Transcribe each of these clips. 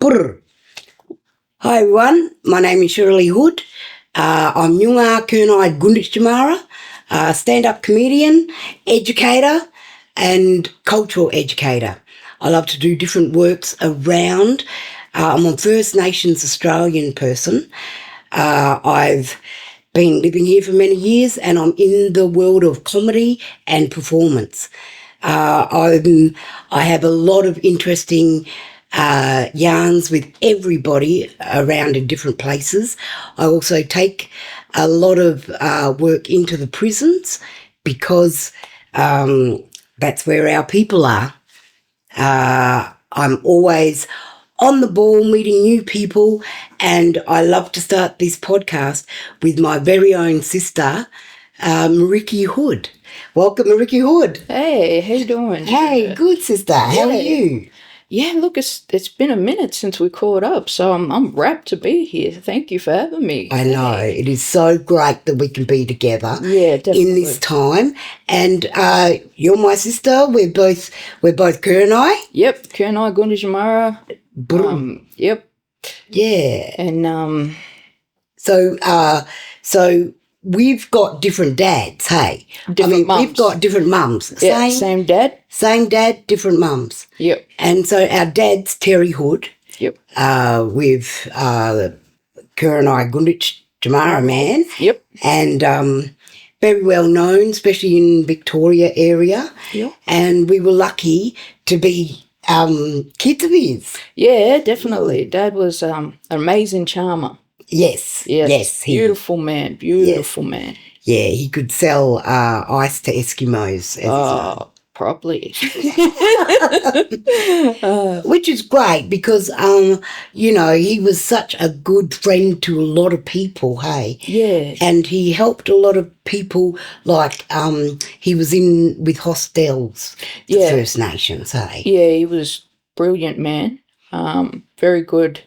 Brr. Hi everyone, my name is Meriki Hood. I'm Yunga Kurnai and Gunditjmara, stand-up comedian, educator and cultural educator. I love to do different works around. I'm a First Nations Australian person. I've been living here for many years and I'm in the world of comedy and performance. I have a lot of interesting yarns with everybody around in different places. I also take a lot of work into the prisons because that's where our people are. I'm always on the ball, meeting new people, and I love to start this podcast with my very own sister, Meriki Hood. Welcome, Meriki Hood. Hey, how you doing? Hey, good sister. How are you? Yeah, look, it's been a minute since we caught up, so I'm rapt to be here. Thank you for having me. I know. It is so great that we can be together in this time. And you're my sister. We're both Kurnai. Yep, Kurnai and Gunditjmara. Yep. Yeah. And so we've got different dads, hey? Different mums. We've got different mums. Yeah, same dad? Same dad, different mums. Yep. And so our dad's Terry Hood. Yep. With Kurnai and Gunditjmara man. Yep. And very well known, especially in Victoria area. Yep. And we were lucky to be kids of his. Yeah, definitely. Dad was an amazing charmer. Yes. Beautiful man. Man. Yeah, he could sell ice to Eskimos. Properly. Which is great because, he was such a good friend to a lot of people, hey? Yeah. And he helped a lot of people, like he was in with hostels for First Nations, hey? Yeah, he was brilliant man. Very good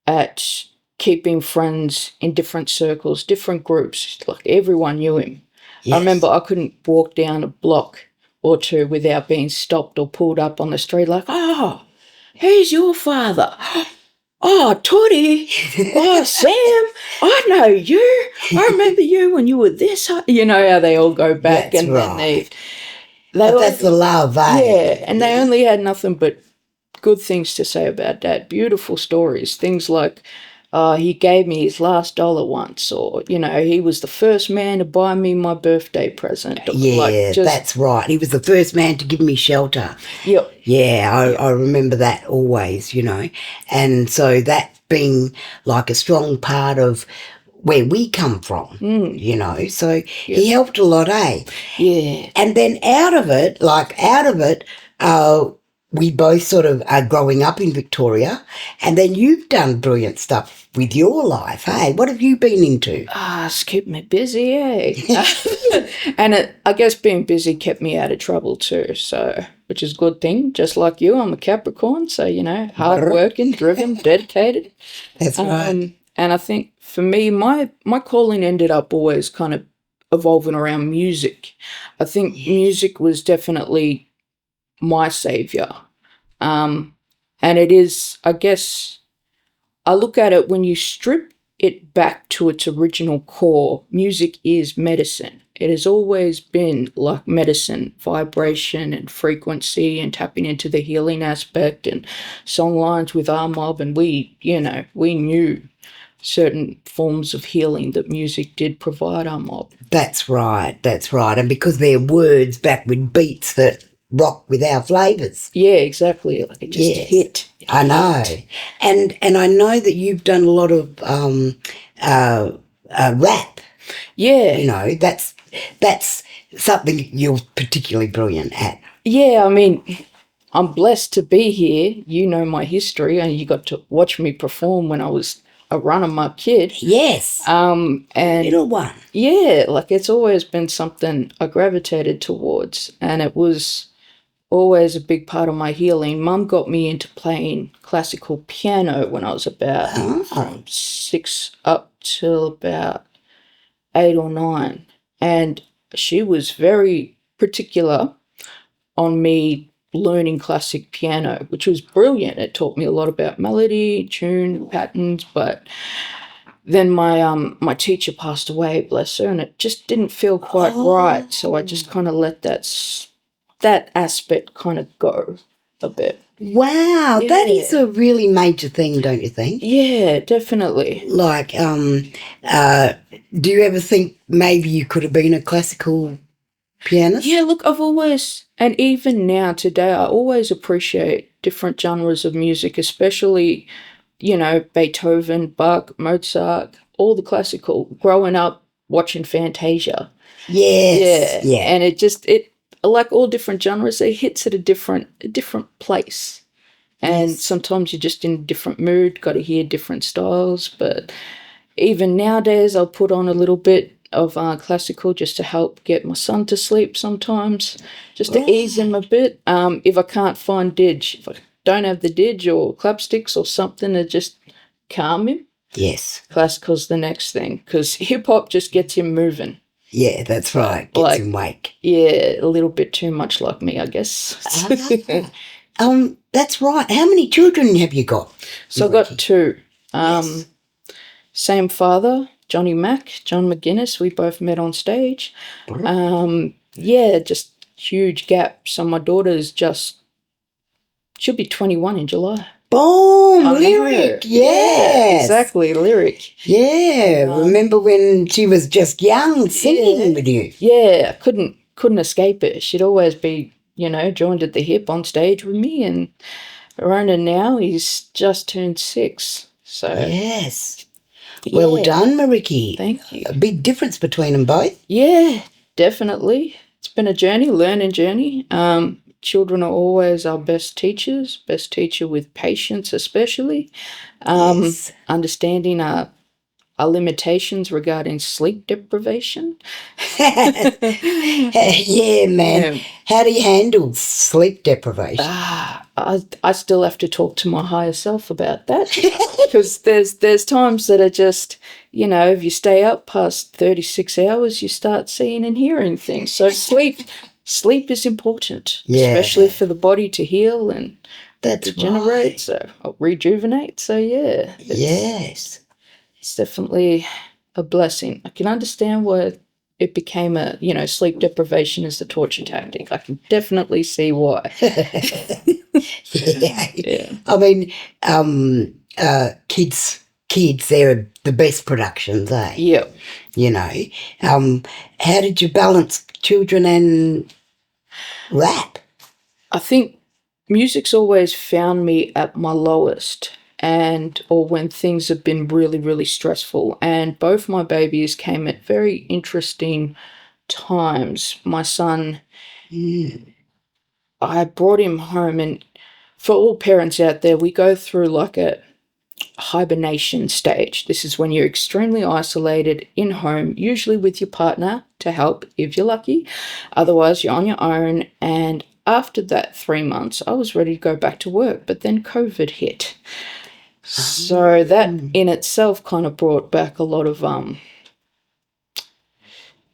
at keeping friends in different circles, different groups. Like everyone knew him. Yes. I remember I couldn't walk down a block or two without being stopped or pulled up on the street like, oh, who's your father? Oh, Toddy. Oh, Sam. I know you. I remember you when you were this. You know how they all go back. That's and right. That's the love, eh? Yeah, and they only had nothing but good things to say about Dad. Beautiful stories. Things like, he gave me his last $1 once, or, he was the first man to buy me my birthday present. Yeah, that's right. He was the first man to give me shelter. Yep. Yeah, I remember that always, And so that being like a strong part of where we come from, So he helped a lot, eh? Yeah. And then out of it, we both sort of are growing up in Victoria, and then you've done brilliant stuff with your life, hey? What have you been into? It's kept me busy, eh? And I guess being busy kept me out of trouble too, so, which is a good thing. Just like you, I'm a Capricorn, so, hard-working, driven, dedicated. That's right. And I think for me, my calling ended up always kind of evolving around music. I think music was definitely my savior. And it is, I guess, I look at it when you strip it back to its original core, music is medicine. It has always been like medicine, vibration and frequency and tapping into the healing aspect and song lines with our mob. And we knew certain forms of healing that music did provide our mob. That's right. And because they're words back with beats that rock with our flavours. Yeah, exactly. Like it just hit. I know. And I know that you've done a lot of rap. Yeah. That's something you're particularly brilliant at. Yeah, I mean, I'm blessed to be here. You know my history and you got to watch me perform when I was a run-em-up kid. Yes. And little one. Yeah, like it's always been something I gravitated towards, and it was always a big part of my healing. Mum got me into playing classical piano when I was about from 6 up till about 8 or 9, and she was very particular on me learning classic piano, which was brilliant. It taught me a lot about melody, tune, patterns, but then my teacher passed away, bless her, and it just didn't feel quite right. So I just kind of let that aspect kind of go a bit. Wow, that is a really major thing, don't you think? Yeah, definitely. Like, do you ever think maybe you could have been a classical pianist? Yeah, look, I've always, and even now today, I always appreciate different genres of music, especially, Beethoven, Bach, Mozart, all the classical. Growing up watching Fantasia. Yes. Yeah. And it like all different genres, it hits at a different place. And sometimes you're just in a different mood, got to hear different styles. But even nowadays, I'll put on a little bit of classical just to help get my son to sleep sometimes, just to ease him a bit. If I can't find didge, if I don't have the didge or clapsticks or something to just calm him, yes, classical's the next thing, because hip-hop just gets him moving. Yeah, that's right. Gets him awake. Yeah, a little bit too much like me, I guess. That's right. How many children have you got? So I've got two. Same father, Johnny Mac, John McGuinness. We both met on stage. Just huge gap. So my daughter's she'll be 21 in July. Boom! Lyric, yes. Yeah, exactly, Lyric. Yeah, remember when she was just young singing with you? Yeah, I couldn't escape it. She'd always be, joined at the hip on stage with me, and Ronan now, he's just turned 6. So yes. Well done, Meriki. Thank you. A big difference between them both. Yeah, definitely. It's been a learning journey. Children are always our best teachers, best teacher with patience especially. Understanding our limitations regarding sleep deprivation. Yeah, man. Yeah. How do you handle sleep deprivation? I still have to talk to my higher self about that, because there's times that are just, if you stay up past 36 hours, you start seeing and hearing things. So sleep is important, especially for the body to heal and regenerate, rejuvenate. So yeah. It's definitely a blessing. I can understand why it became sleep deprivation is the torture tactic. I can definitely see why. Yeah. I mean, kids, they're the best productions, eh? Yep. How did you balance children and rap? I think music's always found me at my lowest, or when things have been really, really stressful. And both my babies came at very interesting times. My son, I brought him home, and for all parents out there, we go through like a hibernation stage. This is when you're extremely isolated in home, usually with your partner to help if you're lucky. Otherwise, you're on your own. And after that 3 months, I was ready to go back to work, but then COVID hit. So that in itself kind of brought back a lot of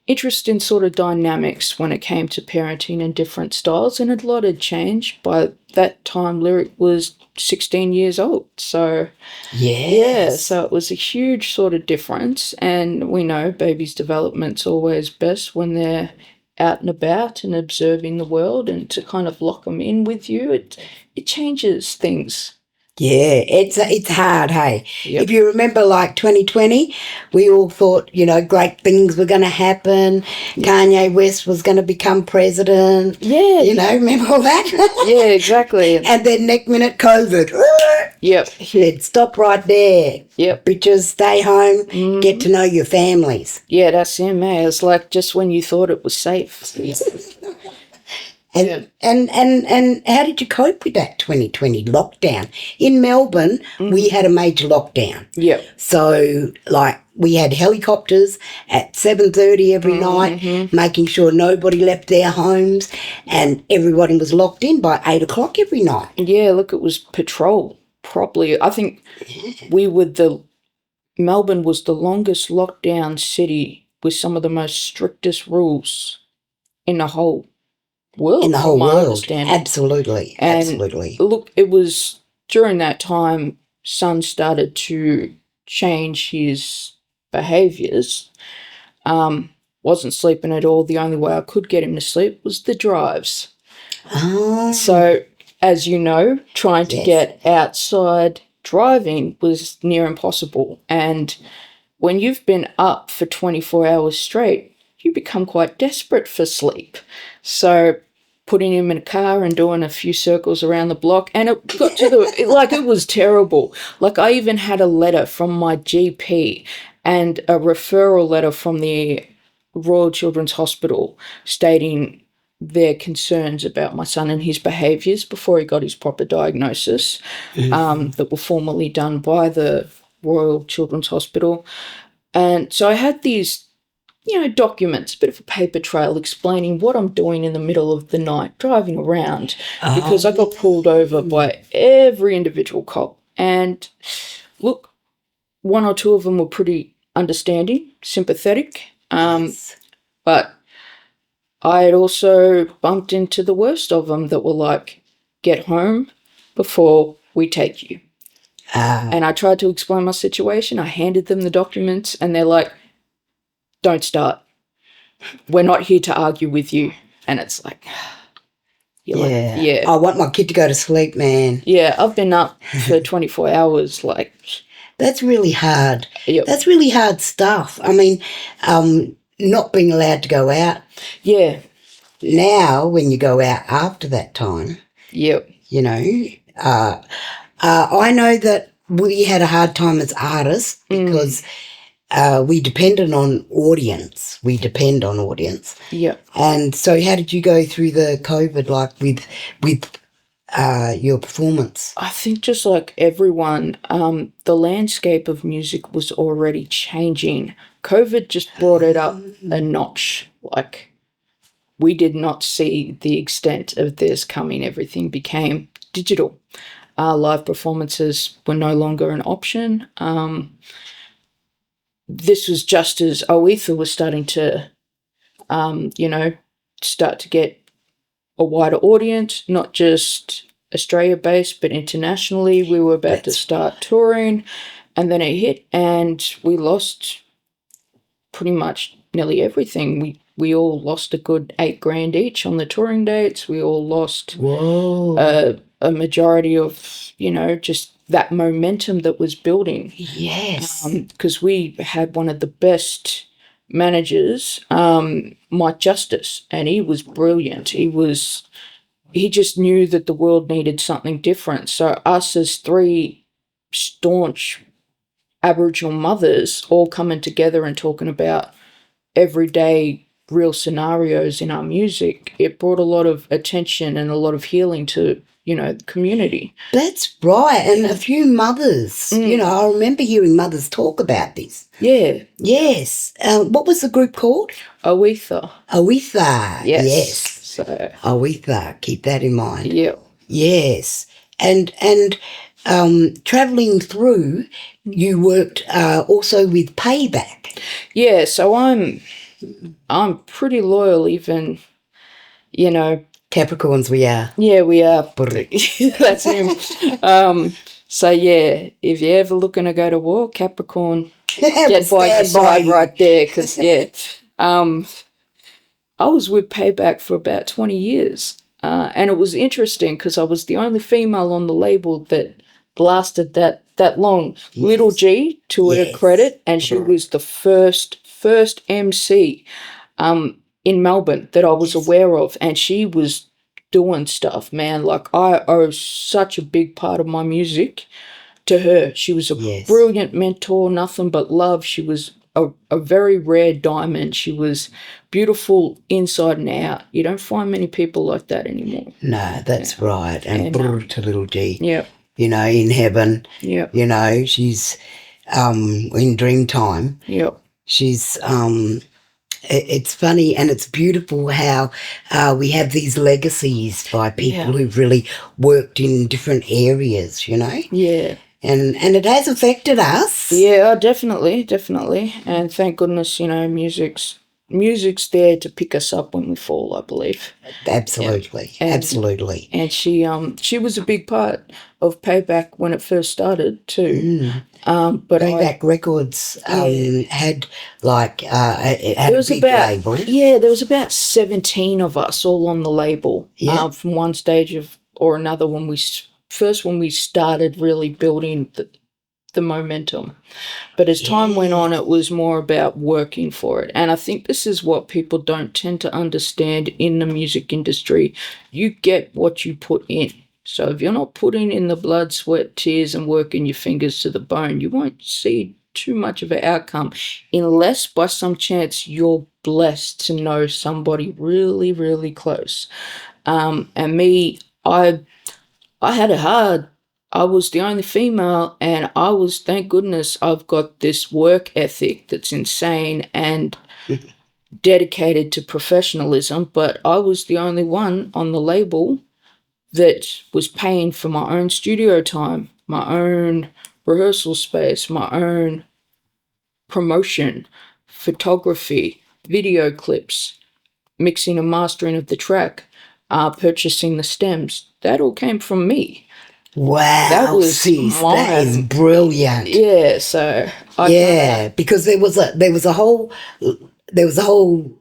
interest in sort of dynamics when it came to parenting and different styles, and a lot had changed. By that time, Lyric was 16 years old. So so it was a huge sort of difference. And we know babies' development's always best when they're out and about and observing the world, and to kind of lock them in with you, it changes things. Yeah, it's hard, hey? Yep. If you remember, like 2020, we all thought, great things were going to happen. Yep. Kanye West was going to become president. Yeah. Remember all that? Yeah, exactly. And then next minute, COVID. Yep. Said, stop right there. Yep. Bitches, stay home, get to know your families. Yeah, that's him, man. It's like just when you thought it was safe. And how did you cope with that 2020 lockdown? In Melbourne, we had a major lockdown. Yep. So, we had helicopters at 7:30 every night, making sure nobody left their homes, and everybody was locked in by 8 o'clock every night. Yeah, look, it was patrol properly. I think Melbourne was the longest lockdown city with some of the most strictest rules in the whole world. In the whole from my world. understanding. Absolutely. And absolutely. look, it was during that time son started to change his behaviours. Wasn't sleeping at all. The only way I could get him to sleep was the drives. Oh. So, as you know, trying to Yes. get outside driving was near impossible. And when you've been up for 24 hours straight, you become quite desperate for sleep. So putting him in a car and doing a few circles around the block, and it got to it was terrible. Like, I even had a letter from my GP and a referral letter from the Royal Children's Hospital stating their concerns about my son and his behaviours before he got his proper diagnosis, that were formally done by the Royal Children's Hospital. And so I had these, documents, a bit of a paper trail explaining what I'm doing in the middle of the night driving around, because I got pulled over by every individual cop. And look, one or two of them were pretty understanding, sympathetic. Yes. But I had also bumped into the worst of them that were like, get home before we take you. And I tried to explain my situation. I handed them the documents and they're like, don't start. We're not here to argue with you. And it's like, I want my kid to go to sleep, man. Yeah, I've been up for 24 hours, like. That's really hard. Yep. That's really hard stuff. I mean, not being allowed to go out. Yeah. Now, when you go out after that time, Yep. I know that we had a hard time as artists because we depended on audience. We depend on audience. Yep. And so how did you go through the COVID, like, with your performance? I think just like everyone, the landscape of music was already changing. COVID just brought it up a notch. Like, we did not see the extent of this coming. Everything became digital. Live performances were no longer an option. This was just as Oetha was starting to, start to get a wider audience, not just Australia-based, but internationally. We were about to start touring, and then it hit, and we lost pretty much nearly everything. We all lost a good $8,000 each on the touring dates. We all lost a majority of, just that momentum that was building. Yes. Because we had one of the best managers, Mike Justice, and he was brilliant. He just knew that the world needed something different. So us as three staunch Aboriginal mothers all coming together and talking about everyday real scenarios in our music, it brought a lot of attention and a lot of healing to, the community. That's right. And a few mothers, I remember hearing mothers talk about this. Yeah. Yes. What was the group called? Oetha. Oetha. Yes. So Oetha. Keep that in mind. Yeah. Yes. And travelling through, you worked also with Payback. Yeah, so I'm pretty loyal, even, Capricorns we are. Yeah, we are. That's him. So yeah, if you're ever looking to go to war, Capricorn, get by your side right there, because I was with Payback for about 20 years, and it was interesting because I was the only female on the label that lasted that long. Yes. Little G, to her credit, and she was the first MC in Melbourne that I was aware of, and she was doing stuff, man. Like, I owe such a big part of my music to her. She was a brilliant mentor, nothing but love. She was a very rare diamond. She was beautiful inside and out. You don't find many people like that anymore. No, that's right. And to Little G. Yeah. In heaven. Yeah. She's in Dreamtime. Yep. She's it's funny and it's beautiful how we have these legacies by people who've really worked in different areas, Yeah. And it has affected us. Yeah, definitely. And thank goodness, music's music's there to pick us up when we fall, I believe. Absolutely, absolutely. And she was a big part of Payback when it first started too. But Payback Records had like it had a big label. Yeah, there was about 17 of us all on the label. Yeah. From one stage or another when we started really building the momentum. But as time went on, it was more about working for it. And I think this is what people don't tend to understand in the music industry. You get what you put in. So if you're not putting in the blood, sweat, tears, and working your fingers to the bone, you won't see too much of an outcome unless by some chance you're blessed to know somebody really, really close. And me, I had it hard. I was the only female, and thank goodness, I've got this work ethic that's insane and dedicated to professionalism, but I was the only one on the label that was paying for my own studio time, my own rehearsal space, my own promotion, photography, video clips, mixing and mastering of the track, purchasing the stems. That all came from me. Wow, that is brilliant. Yeah, so because there was a whole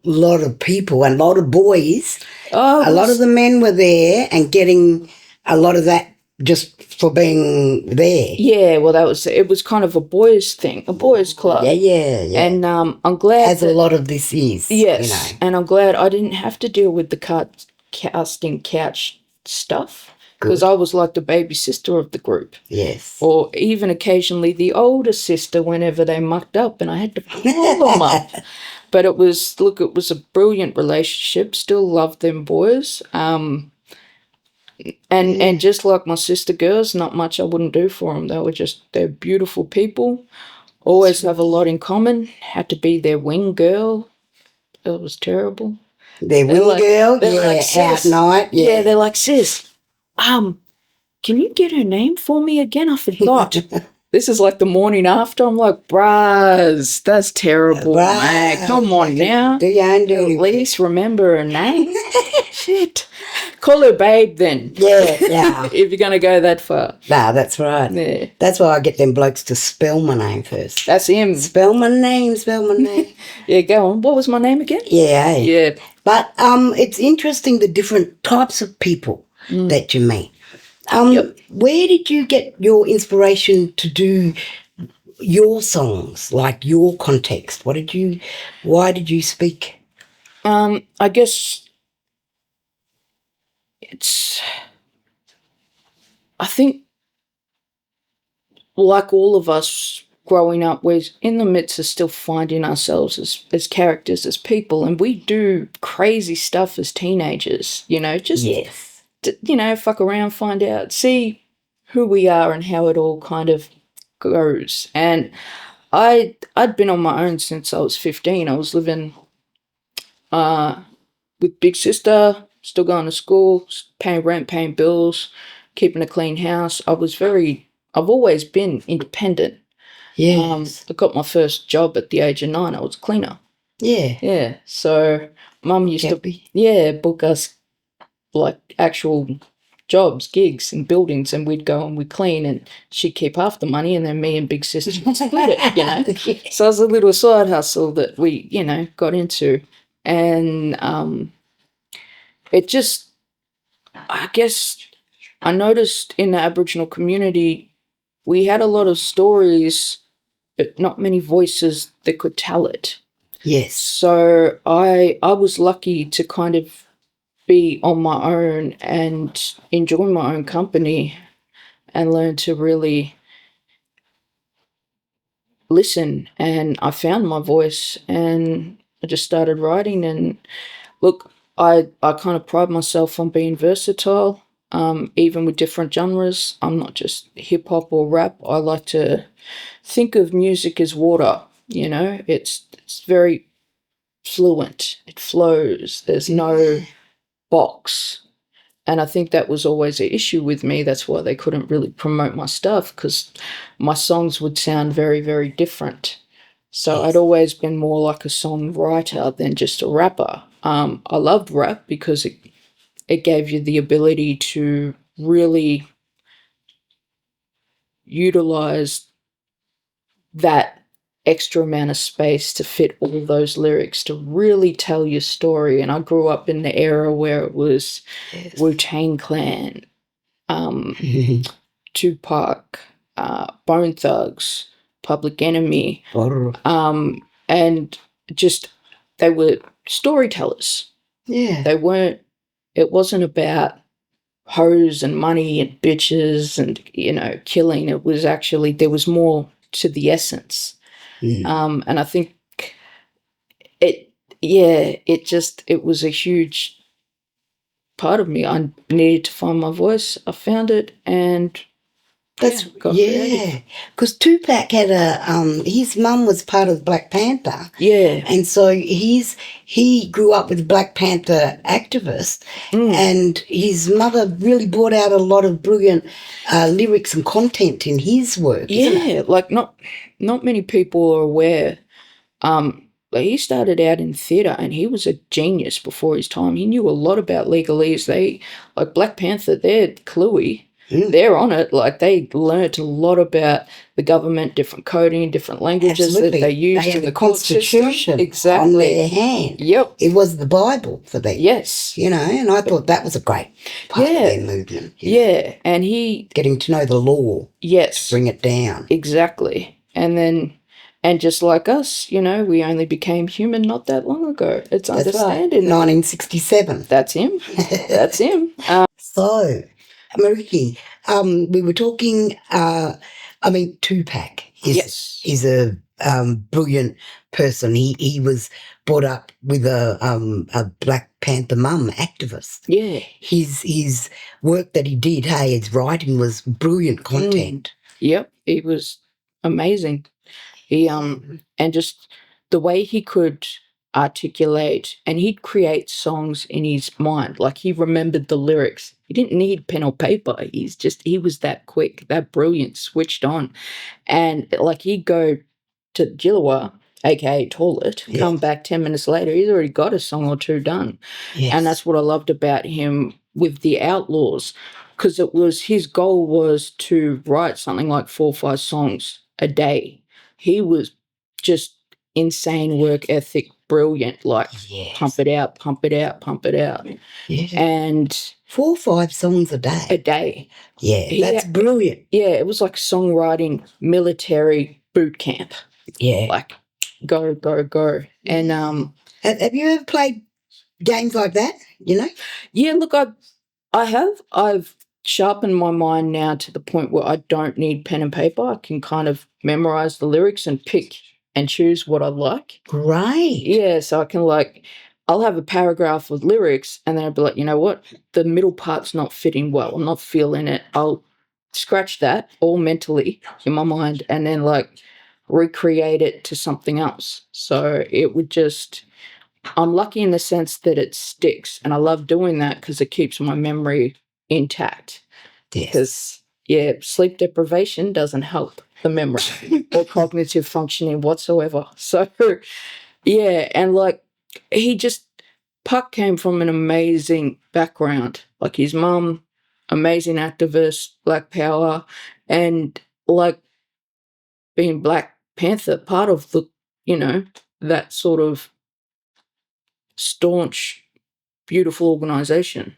lot of people and a lot of boys. A lot of the men were there and getting a lot of that just for being there. Yeah, well, it was kind of a boys thing, a boys club. Yeah. And I'm glad as a lot of this is. Yes, and I'm glad I didn't have to deal with the casting couch stuff. Because I was like the baby sister of the group. Yes. Or even occasionally the older sister whenever they mucked up and I had to pull them up. But it was a brilliant relationship. Still love them boys. And just like my sister girls, not much I wouldn't do for them. They're beautiful people. Always have a lot in common. Had to be their wing girl. It was terrible. Their wing girl? Yeah, out night. Yeah, they're like, sis, can you get her name for me again? I forgot. This is like the morning after. I'm like, Braz, that's terrible, man. Come on now. Do your own duty. At least remember her name. Shit. Call her babe then. Yeah. If you're going to go that far. Nah, that's right. Yeah. That's why I get them blokes to spell my name first. That's him. Spell my name. Yeah, go on. What was my name again? Yeah. Yeah. But it's interesting the different types of people that you meet. Where did you get your inspiration to do your songs, like your context? Why did you speak? I guess I think like all of us growing up, we're in the midst of still finding ourselves as characters, as people, and we do crazy stuff as teenagers, Yes. Fuck around, find out, see who we are and how it all kind of goes. And I'd been on my own since I was 15. I was living with big sister, still going to school, paying rent, paying bills, keeping a clean house. I've always been independent. Yes. I got my first job at the age of 9. I was a cleaner. Yeah. Yeah. So Mum used to book us like actual jobs, gigs and buildings, and we'd go and we'd clean and she'd keep half the money and then me and big sister would split it, Yeah. So it was a little side hustle that we, got into. And it just, I guess I noticed in the Aboriginal community, we had a lot of stories, but not many voices that could tell it. Yes. So I was lucky to kind of be on my own and enjoy my own company and learn to really listen. And I found my voice and I just started writing. And look, I kind of pride myself on being versatile, even with different genres. I'm not just hip hop or rap. I like to think of music as water. It's very fluent. It flows. There's no box. And I think that was always an issue with me. That's why they couldn't really promote my stuff, because my songs would sound very, very different. So Yes. I'd always been more like a songwriter than just a rapper. I loved rap because it gave you the ability to really utilize that extra amount of space to fit all those lyrics to really tell your story. And I grew up in the era where it was Yes. Wu-Tang Clan, Tupac, Bone Thugs, Public Enemy, and just they were storytellers. Yeah. It wasn't about hoes and money and bitches and, killing. It was actually, there was more to the essence. And I think it was a huge part of me. I needed to find my voice. I found it, and got creative. Because Tupac had his mum was part of Black Panther. Yeah. And so he grew up with Black Panther activists, and his mother really brought out a lot of brilliant lyrics and content in his work. Isn't it? Like not many people are aware. But he started out in theatre, and he was a genius before his time. He knew a lot about legalese. Like Black Panther, they're cluey. They're on it. Like, they learnt a lot about the government, different coding, different languages that they used in the Constitution exactly on their hand. Yep. It was the Bible for them. Yes. And I thought that was a great part of their movement. Yeah, and he... Getting to know the law. Yes. To bring it down. Exactly. And just like us, we only became human not that long ago. It's understanding. Right. 1967. That's him. That's him. So, Meriki, we were talking, Tupac is a brilliant person. He was brought up with a Black Panther mum, activist. Yeah. His work that he did, his writing was brilliant content. Yep, he was amazing. He and just the way he could articulate, and he'd create songs in his mind. Like, he remembered the lyrics. He didn't need pen or paper. He was that quick, that brilliant, switched on. And like, he'd go to Jillawa, aka Toilet, come back 10 minutes later, he's already got a song or two done. Yes. And that's what I loved about him with the Outlaws, because his goal was to write something like 4 or 5 songs a day. He was just insane work ethic, brilliant, like pump it out, pump it out, pump it out. Yeah. And 4 or 5 songs a day. A day. Yeah, that's brilliant. Yeah, it was like songwriting military boot camp. Yeah. Like, go, go, go. And have you ever played games like that, Yeah, look, I have. I've sharpened my mind now to the point where I don't need pen and paper. I can kind of memorize the lyrics and pick and choose what I like. Right. Yeah, so I can, I'll have a paragraph of lyrics, and then I'll be like, you know what? The middle part's not fitting well. I'm not feeling it. I'll scratch that all mentally in my mind and then, recreate it to something else. So it would just... I'm lucky in the sense that it sticks, and I love doing that because it keeps my memory intact. Because, sleep deprivation doesn't help the memory or cognitive functioning whatsoever. So, and Puck came from an amazing background. Like, his mum, amazing activist, Black Power, and being Black Panther, part of the, that sort of staunch, beautiful organisation.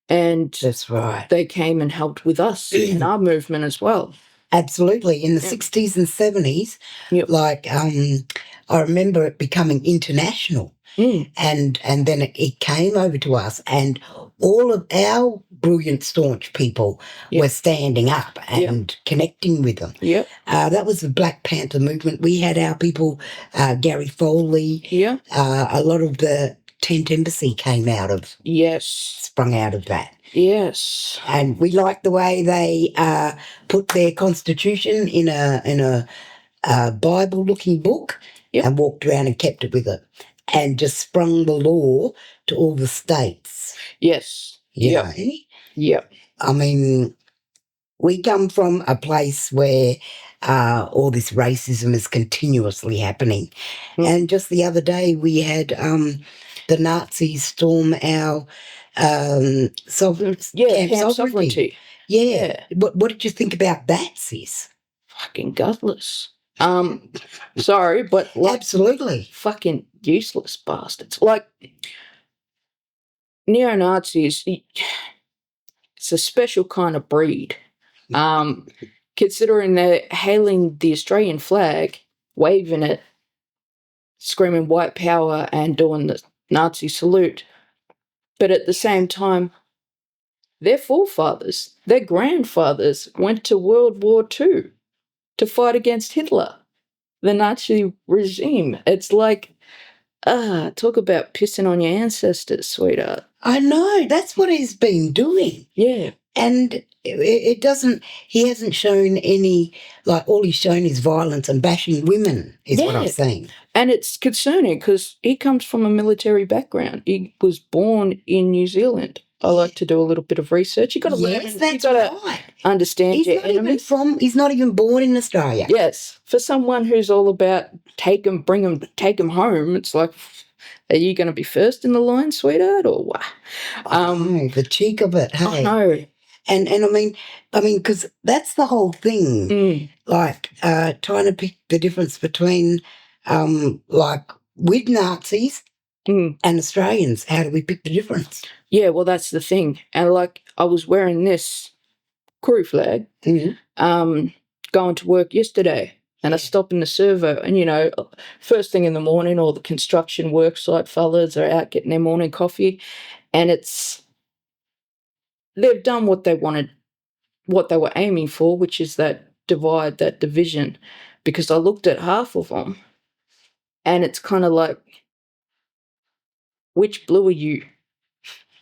And that's right. They came and helped with us in our movement as well. Absolutely. In the 60s and 70s, I remember it becoming international. And then it came over to us, and all of our brilliant, staunch people were standing up and connecting with them. Yep. That was the Black Panther movement. We had our people, Gary Foley. Yeah. A lot of the Tent Embassy came out of. Yes. Sprung out of that. Yes. And we liked the way they put their constitution in a Bible-looking book and walked around and kept it with it, and just sprung the law to all the states. Yes. Yeah. Yep. I mean, we come from a place where all this racism is continuously happening. And just the other day we had the Nazis storm our camp sovereignty. Yeah. What did you think about that, sis? Fucking gutless. Sorry, but absolutely fucking useless bastards. Like neo-Nazis, it's a special kind of breed. Considering they're hailing the Australian flag, waving it, screaming white power and doing the Nazi salute. But at the same time, their forefathers, their grandfathers went to World War II to fight against Hitler, the Nazi regime. It's like, talk about pissing on your ancestors, sweetheart. I know, that's what he's been doing. Yeah. And it doesn't, he hasn't shown any, like all he's shown is violence and bashing women is what I'm saying. And it's concerning because he comes from a military background. He was born in New Zealand. I like to do a little bit of research. You got to learn. That's right. Understand your enemies. He's not even born in Australia. Yes, for someone who's all about take him home. It's like, are you going to be first in the line, sweetheart, or what? The cheek of it. Hey. I know. And I mean, because that's the whole thing. Like trying to pick the difference between, like with Nazis and Australians. How do we pick the difference? Yeah, well, that's the thing. And like, I was wearing this Koori flag, going to work yesterday, and I stopped in the servo, and first thing in the morning, all the construction worksite fellas are out getting their morning coffee, and they've done what they wanted, what they were aiming for, which is that divide, that division, because I looked at half of them, and it's kind of like, which blue are you?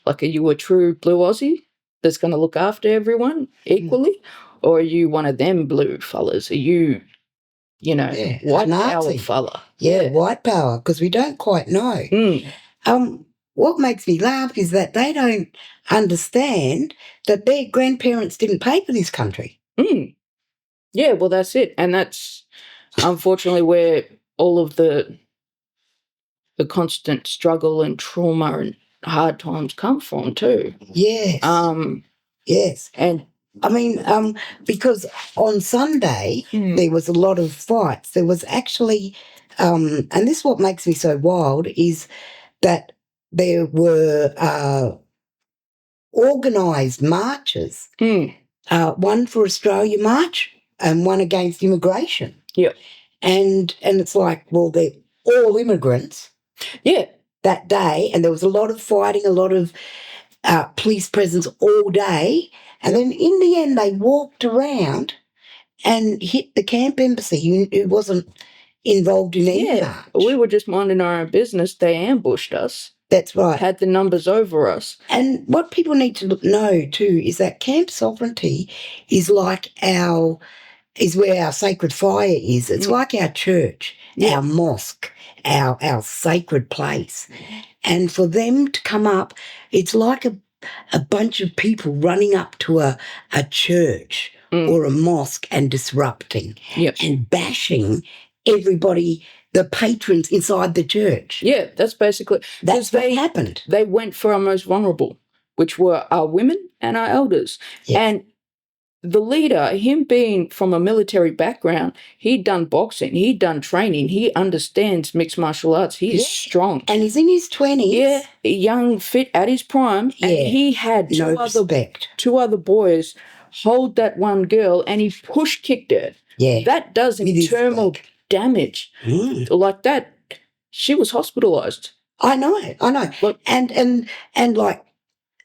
Like, are you a true blue Aussie that's going to look after everyone equally? Or are you one of them blue fellas? Are you, white power fella? Yeah, white power, because we don't quite know. What makes me laugh is that they don't understand that their grandparents didn't pay for this country. Yeah, well, that's it. And that's unfortunately where all of the constant struggle and trauma and hard times come from too. Yes. Yes. And I mean, because on Sunday there was a lot of fights. There was actually, and this is what makes me so wild, is that there were organised marches, one for Australia March and one against immigration. Yeah. And it's like, well, they're all immigrants. Yeah. That day, and there was a lot of fighting, a lot of police presence all day, and then in the end they walked around and hit the camp embassy who wasn't involved in any march. We were just minding our own business. They ambushed us. That's right. Had the numbers over us. And what people need to know too is that camp sovereignty is like is where our sacred fire is. It's like our church, our mosque, our sacred place. And for them to come up, it's like a bunch of people running up to a church or a mosque and disrupting and bashing everybody, the patrons inside the church. Yeah, that's basically... That's what happened. They went for our most vulnerable, which were our women and our elders. Yes. And the leader, him being from a military background, he'd done boxing, he'd done training, he understands mixed martial arts, he's strong. And he's in his 20s. Yeah, young, fit, at his prime, and he had two other boys hold that one girl, and he push-kicked her. Yeah. That does internal damage. Like that, she was hospitalised. I know. Look, and like,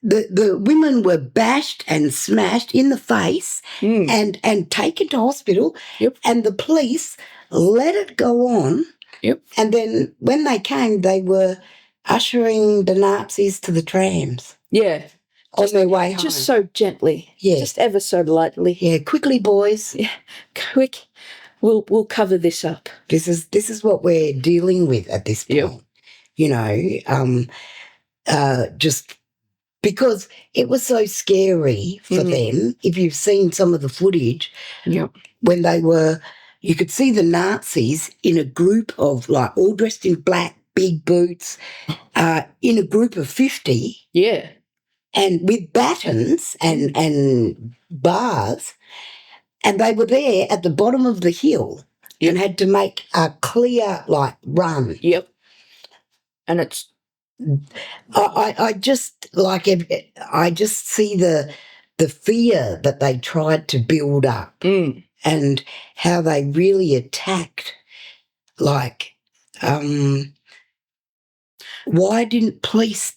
the women were bashed and smashed in the face and taken to hospital, and the police let it go on. And then when they came, they were ushering the Nazis to the trams. Yeah. On their way home. Just so gently. Yeah. Just ever so lightly. Yeah, quickly, boys. Yeah, quick. We'll cover this up. This is what we're dealing with at this point. Just because it was so scary for them. If you've seen some of the footage, when they were, you could see the Nazis in a group of, like, all dressed in black, big boots, in a group of 50. Yeah. And with batons and bars, and they were there at the bottom of the hill and had to make a clear, like, run. Yep. And it's... I just, like, I just see the fear that they tried to build up and how they really attacked, like, why didn't police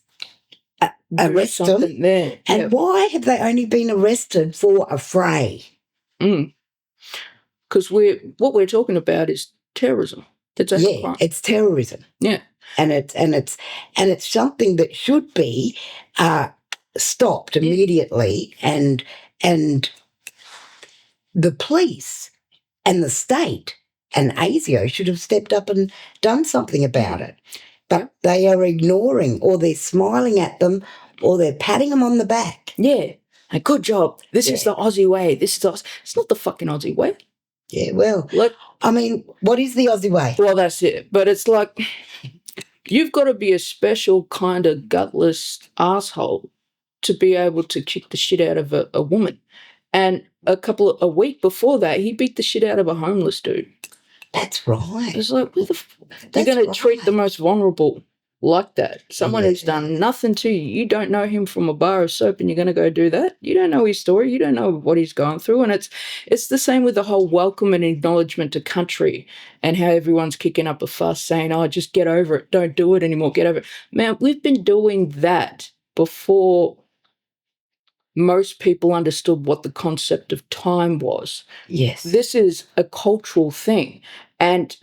arrest them? There. And why have they only been arrested for a fray? Because what we're talking about is terrorism. That's a crime. It's terrorism. Yeah, and it's something that should be stopped immediately, and the police and the state and ASIO should have stepped up and done something about it. But they are ignoring, or they're smiling at them, or they're patting them on the back. Yeah. Good job. This is the Aussie way. It's not the fucking Aussie way. Yeah, well, I mean, what is the Aussie way? Well, that's it. But it's like, you've got to be a special kind of gutless asshole to be able to kick the shit out of a woman. And a week before that, he beat the shit out of a homeless dude. That's right. It's like, you're going to treat the most vulnerable like that. Someone who's done nothing to you. You don't know him from a bar of soap and you're going to go do that? You don't know his story. You don't know what he's going through. And it's the same with the whole welcome and acknowledgement to country and how everyone's kicking up a fuss saying, oh, just get over it. Don't do it anymore. Get over it. Man, we've been doing that before most people understood what the concept of time was. Yes. This is a cultural thing. And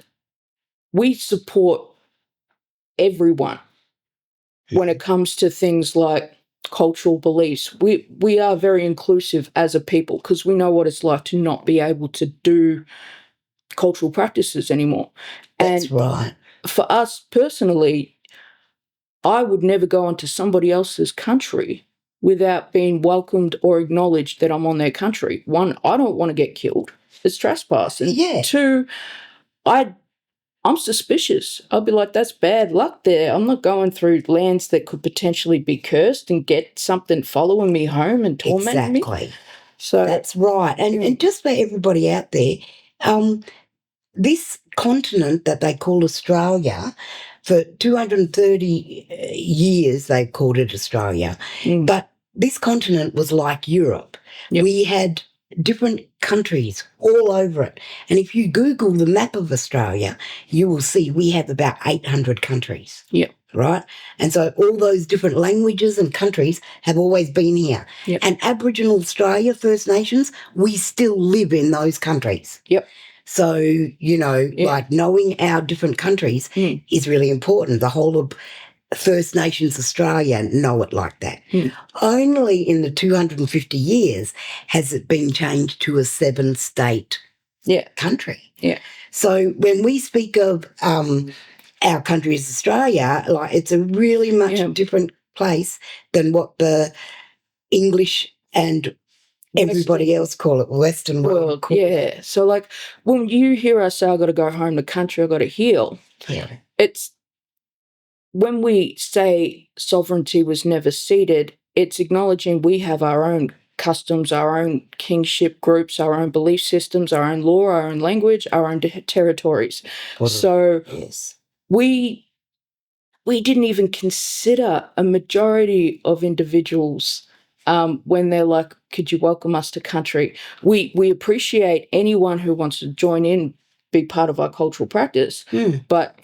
we support everyone when it comes to things like cultural beliefs. We are very inclusive as a people because we know what it's like to not be able to do cultural practices anymore. That's right. For us personally, I would never go into somebody else's country without being welcomed or acknowledged that I'm on their country. One, I don't want to get killed. It's trespassing. Yeah. Two, I'm suspicious. I'll be like, that's bad luck there. I'm not going through lands that could potentially be cursed and get something following me home and tormenting me. Exactly. So that's right. And just for everybody out there, this continent that they call Australia, for 230 years they called it Australia, but this continent was like Europe. Yep. We had different countries all over it. And if you Google the map of Australia, you will see we have about 800 countries. Yep. Right? And so all those different languages and countries have always been here. Yep. And Aboriginal Australia, First Nations, we still live in those countries. Yep. So, like knowing our different countries is really important. The whole of First Nations Australia know it like that. Only in the 250 years has it been changed to a 7-state country. Yeah. So when we speak of our country as Australia, like, it's a really much different place than what the English and everybody else call it, Western world. Yeah. So, like, when you hear us say, I've got to go home to country, I've got to heal, it's when we say sovereignty was never ceded, it's acknowledging we have our own customs, our own kingship groups, our own belief systems, our own law, our own language, our own territories. So we didn't even consider a majority of individuals when they're like, could you welcome us to country? We appreciate anyone who wants to join in, be part of our cultural practice, but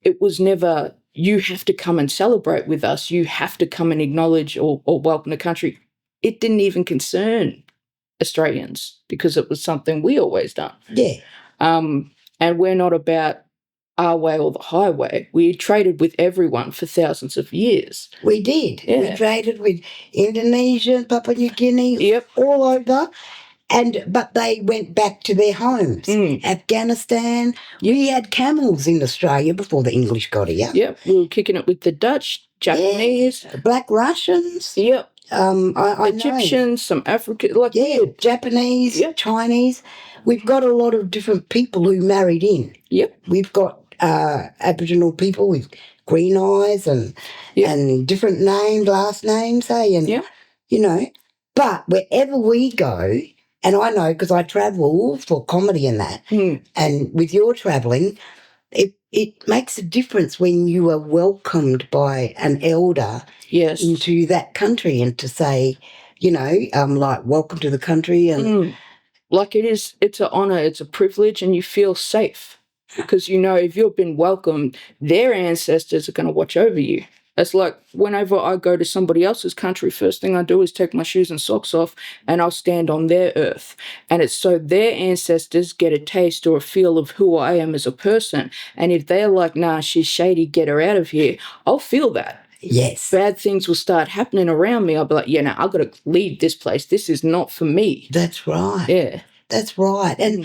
it was never, you have to come and celebrate with us, you have to come and acknowledge or welcome the country. It didn't even concern Australians because it was something we always done. Yeah. And we're not about our way or the highway. We traded with everyone for thousands of years. We did. Yeah. We traded with Indonesia, Papua New Guinea, all over. But they went back to their homes. Afghanistan. We had camels in Australia before the English got here. Yep, we were kicking it with the Dutch. Japanese. Yeah, Black Russians. Yep. I Egyptians, know. some African, like weird. Japanese, Chinese. We've got a lot of different people who married in. Yep. We've got Aboriginal people with green eyes and different names, last names, and you know. But wherever we go, and I know because I travel for comedy and that, and with your travelling, it makes a difference when you are welcomed by an elder into that country and to say, like, welcome to the country. And like it's an honour, it's a privilege, and you feel safe because if you've been welcomed, their ancestors are going to watch over you. It's like whenever I go to somebody else's country, first thing I do is take my shoes and socks off and I'll stand on their earth. And it's so their ancestors get a taste or a feel of who I am as a person. And if they're like, nah, she's shady, get her out of here, I'll feel that. Yes. Bad things will start happening around me. I'll be like, I've got to leave this place. This is not for me. That's right. Yeah. That's right. And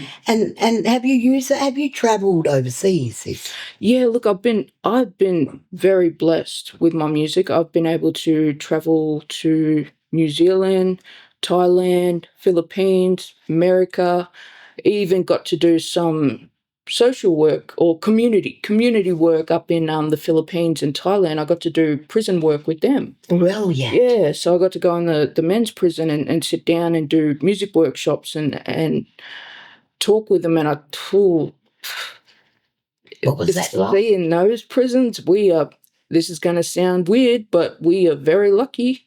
have you used it? Have you travelled overseas? Yeah, look, I've been very blessed with my music. I've been able to travel to New Zealand, Thailand, Philippines, America. Even got to do some social work or community work up in the Philippines and Thailand. I got to do prison work with them. Brilliant. Yeah, so I got to go in the men's prison and sit down and do music workshops and talk with them. And what was that like? See, in those prisons, this is going to sound weird, but we are very lucky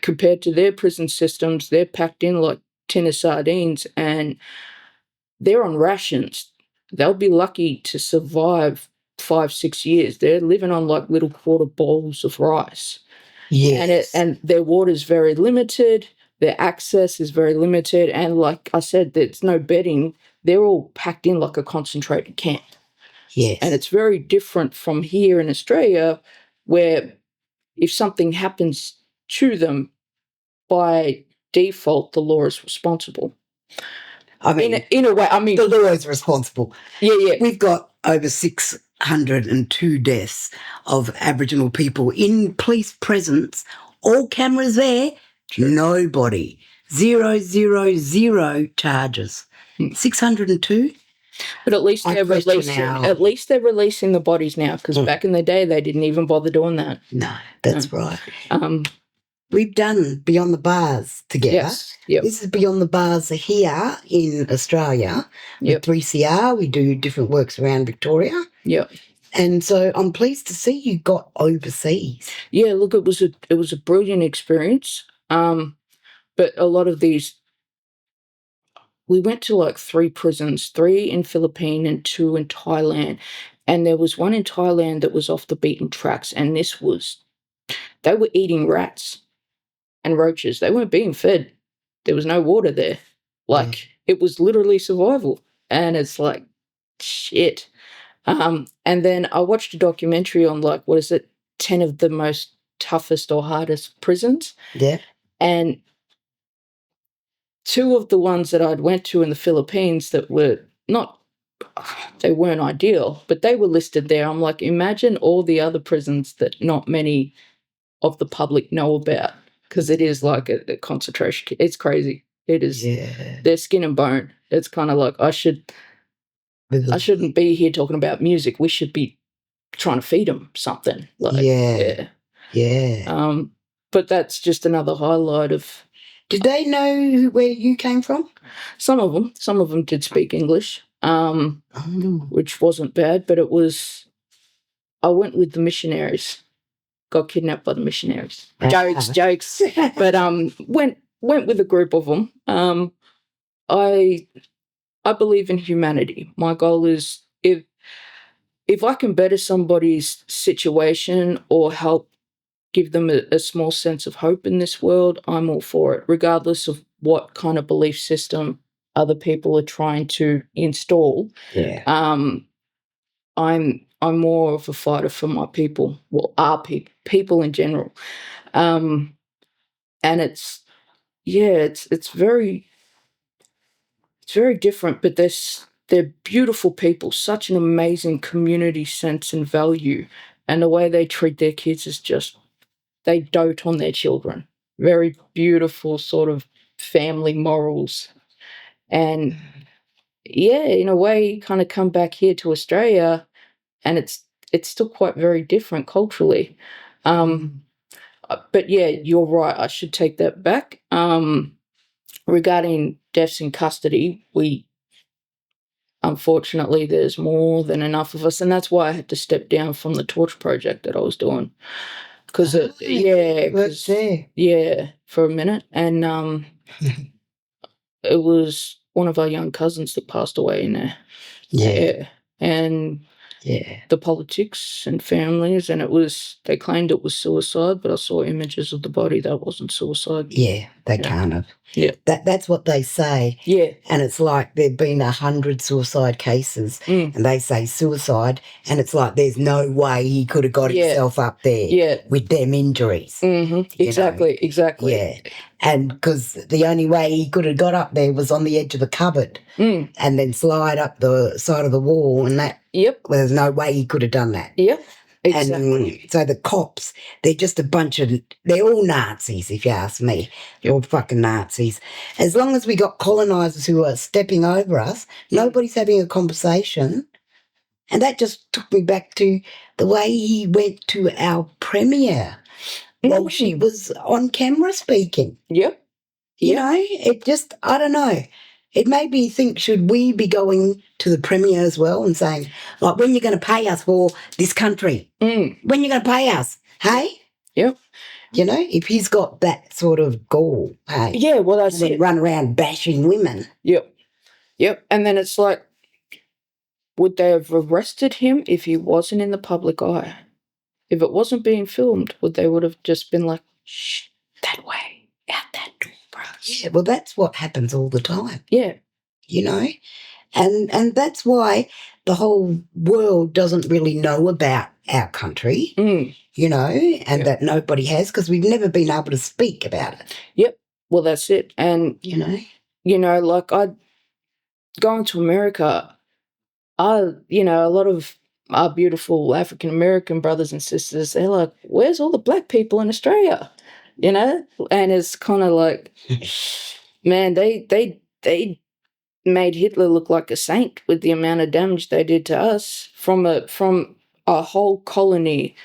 compared to their prison systems. They're packed in like tin of sardines and they're on rations. They'll be lucky to survive 5-6 years. They're living on like little quarter bowls of rice. Yes. And their water's very limited. Their access is very limited. And like I said, there's no bedding. They're all packed in like a concentrated camp. Yes. And it's very different from here in Australia, where if something happens to them, by default, the law is responsible. I mean, in a way, the law is responsible. Yeah. We've got over 602 deaths of Aboriginal people in police presence. All cameras there, nobody. 000 charges. 602. But at least they're releasing the bodies now, because back in the day they didn't even bother doing that. No, that's right. We've done Beyond the Bars together. Yes. Yep. This is Beyond the Bars here in Australia. With 3CR, we do different works around Victoria. Yep. And so I'm pleased to see you got overseas. Yeah, look, it was a brilliant experience. But a lot of these, we went to like 3 prisons, 3 in Philippines and 2 in Thailand. And there was one in Thailand that was off the beaten tracks. And they were eating rats and roaches. They weren't being fed. There was no water there. It was literally survival. And it's like, shit. And then I watched a documentary on 10 of the most toughest or hardest prisons. Yeah. And 2 of the ones that I'd went to in the Philippines that they weren't ideal, but they were listed there. I'm like, imagine all the other prisons that not many of the public know about, because it is like a concentration. It's crazy. It is. Yeah. They're skin and bone. It's kind of like I shouldn't be here talking about music. We should be trying to feed them something. Yeah. But that's just another highlight of. Did they know where you came from? Some of them did speak English, which wasn't bad, but I went with the missionaries. Got kidnapped by the missionaries. Jokes. But went with a group of them. I believe in humanity. My goal is if I can better somebody's situation or help give them a small sense of hope in this world, I'm all for it, regardless of what kind of belief system other people are trying to install. Yeah. I'm more of a fighter for my people, well, our people in general. And it's very different, but they're beautiful people, such an amazing community sense and value. And the way they treat their kids is just, they dote on their children. Very beautiful sort of family morals. And yeah, in a way, you kind of come back here to Australia and it's still quite very different culturally. But yeah, you're right. I should take that back. Regarding deaths in custody, unfortunately, there's more than enough of us, and that's why I had to step down from the torch project that I was doing. Because for a minute, and it was one of our young cousins that passed away in there. Yeah, and the politics and families, and they claimed it was suicide, but I saw images of the body. That wasn't suicide. Yeah, they can't have. Yeah. That's what they say. Yeah. And it's like there've been 100 suicide cases and they say suicide, and it's like there's no way he could have got himself up there with them injuries. Exactly. Yeah. And because the only way he could have got up there was on the edge of the cupboard and then slide up the side of the wall, and that, well, there's no way he could have done that. Yep. Exactly. And so the cops, they're just a bunch of, they're all Nazis, if you ask me. They're all fucking Nazis. As long as we got colonisers who are stepping over us, nobody's having a conversation. And that just took me back to the way he went to our premier while she was on camera speaking. Yep. You know, it just, I don't know. It made me think, should we be going to the Premier as well and saying, like, when you're going to pay us for this country? When you're going to pay us? Hey? Yep. You know, if he's got that sort of gall, hey? Yeah, well, that's and then run around bashing women. Yep. And then it's like, would they have arrested him if he wasn't in the public eye? If it wasn't being filmed, would have just been like, shh, that way, out that door, bro? Yeah, well, that's what happens all the time. Yeah. You know? And that's why the whole world doesn't really know about our country, you know, and that nobody has, because we've never been able to speak about it. Yep. Well, that's it. And, you know, like going to America, a lot of our beautiful African-American brothers and sisters, they're like, where's all the black people in Australia? You know? And it's kind of like, man, they made Hitler look like a saint with the amount of damage they did to us from a whole colony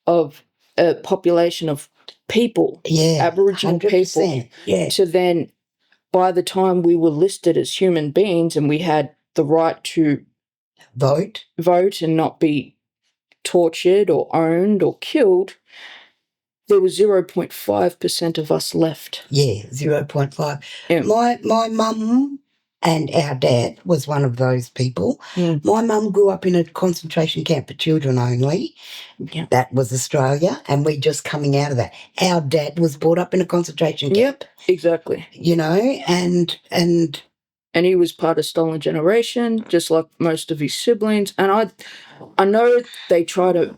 of a population of people, Aboriginal 100%, people, to then by the time we were listed as human beings and we had the right to vote and not be tortured or owned or killed, there was 0.5% of us left. Yeah, 0.5. Yeah. My mum and our dad was one of those people. My mum grew up in a concentration camp for children only. Yeah. That was Australia, and we're just coming out of that. Our dad was brought up in a concentration camp. Yep, exactly. You know, and he was part of Stolen Generation, just like most of his siblings. And I know they try to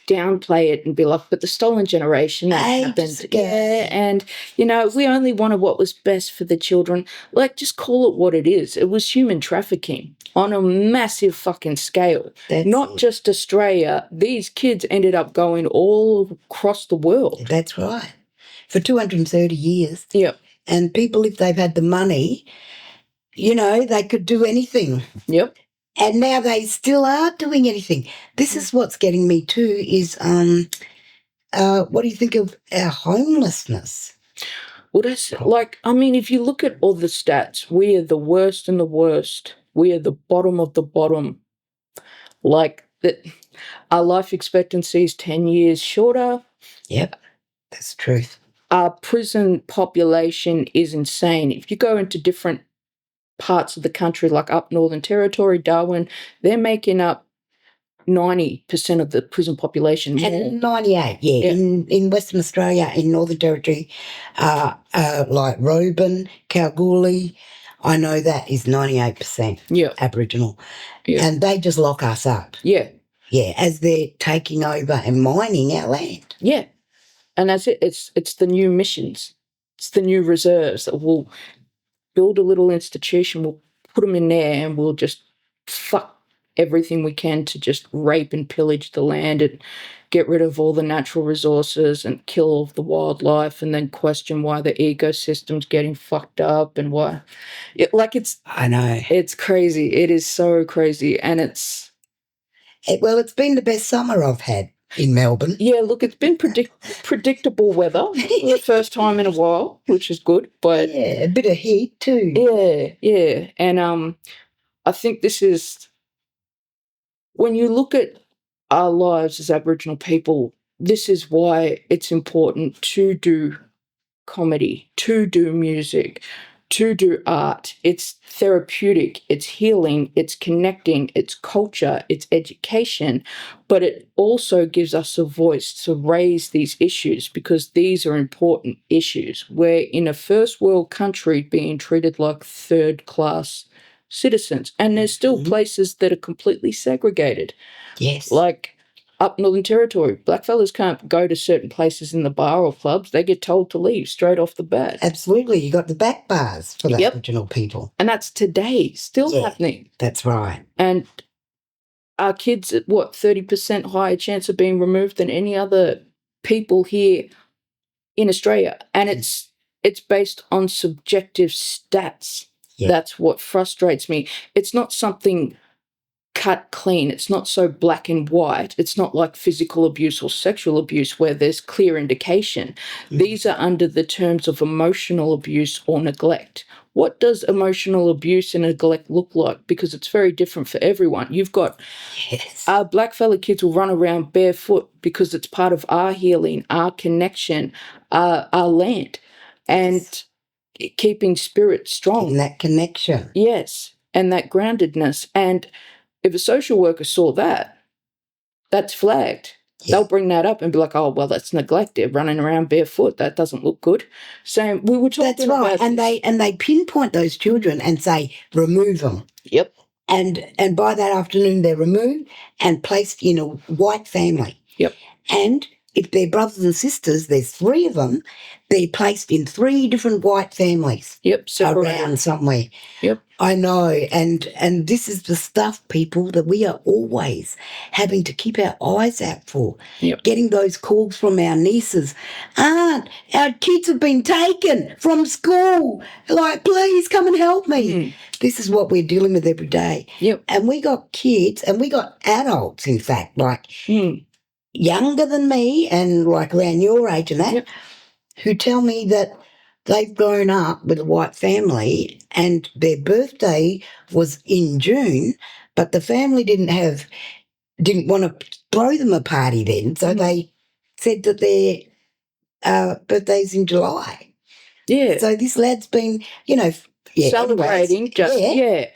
downplay it and be like, but the Stolen Generation happened. Yeah, and, you know, if we only wanted what was best for the children, like, just call it what it is. It was human trafficking on a massive fucking scale. Not just Australia. These kids ended up going all across the world. That's right. For 230 years. Yep. And people, if they've had the money, you know, they could do anything. Yep. And now they still are doing anything. This is what's getting me too is, what do you think of our homelessness? Well, that's, like, I mean, if you look at all the stats, we are the worst and the worst. We are the bottom of the bottom. Like, our life expectancy is 10 years shorter. Yep, that's the truth. Our prison population is insane. If you go into different parts of the country, like up Northern Territory, Darwin, they're making up 90% of the prison population. And 98, yeah. In Western Australia, in Northern Territory, like Roban, Kalgoorlie, I know that is 98% Aboriginal. Yeah. And they just lock us up. Yeah. Yeah, as they're taking over and mining our land. Yeah. And that's it. It's the new missions. It's the new reserves that will build a little institution, we'll put them in there and we'll just fuck everything we can to just rape and pillage the land and get rid of all the natural resources and kill all of the wildlife, and then question why the ecosystem's getting fucked up and why. I know. It's crazy. It is so crazy. And it's been the best summer I've had in Melbourne. Yeah, look, it's been predictable weather for the first time in a while, which is good. But yeah, a bit of heat too. Yeah. And I think this is, when you look at our lives as Aboriginal people, this is why it's important to do comedy, to do music, to do art. It's therapeutic, it's healing, it's connecting, it's culture, it's education, but it also gives us a voice to raise these issues, because these are important issues. We're in a first world country being treated like third-class citizens, and there's still places that are completely segregated. Yes. Like up Northern Territory, blackfellas can't go to certain places in the bar or clubs. They get told to leave straight off the bat. Absolutely. You got the back bars for the Aboriginal people. And that's today, still happening. That's right. And our kids at 30% higher chance of being removed than any other people here in Australia. And it's based on subjective stats. Yeah. That's what frustrates me. It's not something cut clean. It's not so black and white. It's not like physical abuse or sexual abuse where there's clear indication. These are under the terms of emotional abuse or neglect. What does emotional abuse and neglect look like? Because it's very different for everyone. You've got our blackfella kids will run around barefoot because it's part of our healing, our connection, our land, and keeping spirit strong. And that connection. Yes, and that groundedness. And if a social worker saw that, that's flagged. Yeah. They'll bring that up and be like, oh, well, that's neglect. They're running around barefoot. That doesn't look good. So we were talking about That's right. And they pinpoint those children and say, remove them. Yep. And by that afternoon, they're removed and placed in a white family. Yep. And if they're brothers and sisters, there's 3 of them, they're placed in 3 different white families. Yep. Around somewhere. Yep. I know, and this is the stuff, people, that we are always having to keep our eyes out for. Yep. Getting those calls from our nieces. Aunt, our kids have been taken from school. Like, please come and help me. This is what we're dealing with every day. Yep. And we got kids, and we got adults, in fact, like younger than me and like around your age and that, who tell me that they've grown up with a white family and their birthday was in June, but the family didn't want to throw them a party then, so they said that their birthday's in July. Yeah. So this lad's been, celebrating.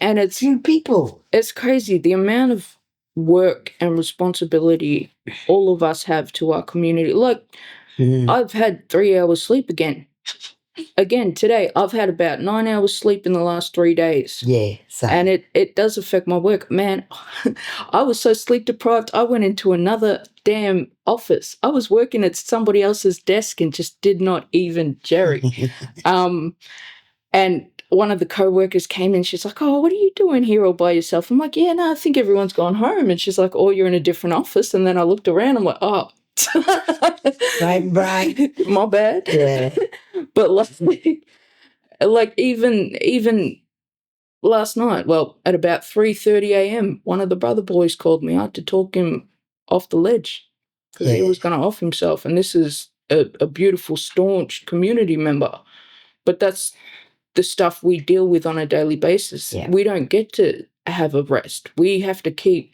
And it's few people. It's crazy the amount of work and responsibility all of us have to our community. Like, I've had 3 hours sleep again. Again, today, I've had about 9 hours sleep in the last 3 days. Yeah. Same. And it does affect my work. Man, I was so sleep deprived, I went into another damn office. I was working at somebody else's desk and just did not even jerry. And one of the co-workers came in, she's like, oh, what are you doing here all by yourself? I'm like, yeah, no, I think everyone's gone home. And she's like, oh, you're in a different office. And then I looked around, I'm like, oh. Right. My bad. Yeah. But like even last night, well, at about 3:30 a.m., one of the brother boys called me. I had to talk him off the ledge because he was going to off himself. And this is a beautiful, staunch community member. But that's the stuff we deal with on a daily basis. Yeah. We don't get to have a rest. We have to keep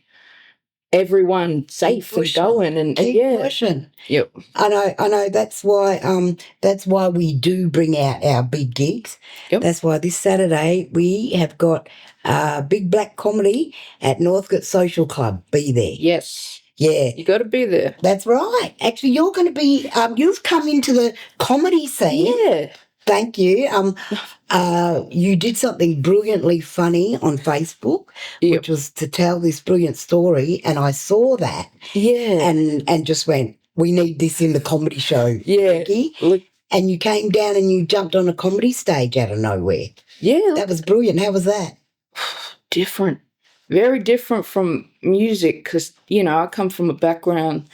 everyone safe and going and pushing. Yep. I know. That's why we do bring out our big gigs. Yep. That's why this Saturday we have got Big Black Comedy at Northcote Social Club. Be there. Yes. Yeah. You got to be there. That's right. Actually, you're going to be. You've come into the comedy scene. Yeah. Thank you. You did something brilliantly funny on Facebook, which was to tell this brilliant story, and I saw that. Yeah. And just went, we need this in the comedy show. Yeah. Look. And you came down and you jumped on a comedy stage out of nowhere. Yeah. That was brilliant. How was that? Different. very different from music because, I come from a background.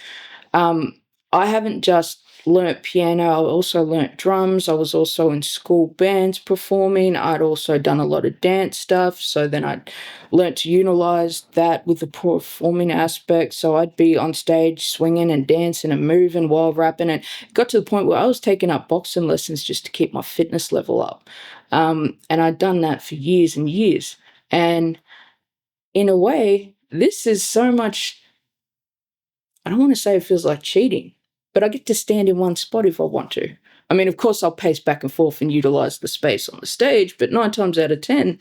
I haven't just learnt piano, I also learnt drums. I was also in school bands performing. I'd also done a lot of dance stuff. So then I'd learnt to utilise that with the performing aspect. So I'd be on stage swinging and dancing and moving while rapping. And it got to the point where I was taking up boxing lessons just to keep my fitness level up. And I'd done that for years and years. And in a way, this is so much, I don't want to say it feels like cheating, but I get to stand in one spot if I want to. I mean, of course, I'll pace back and forth and utilise the space on the stage, but 9 times out of 10,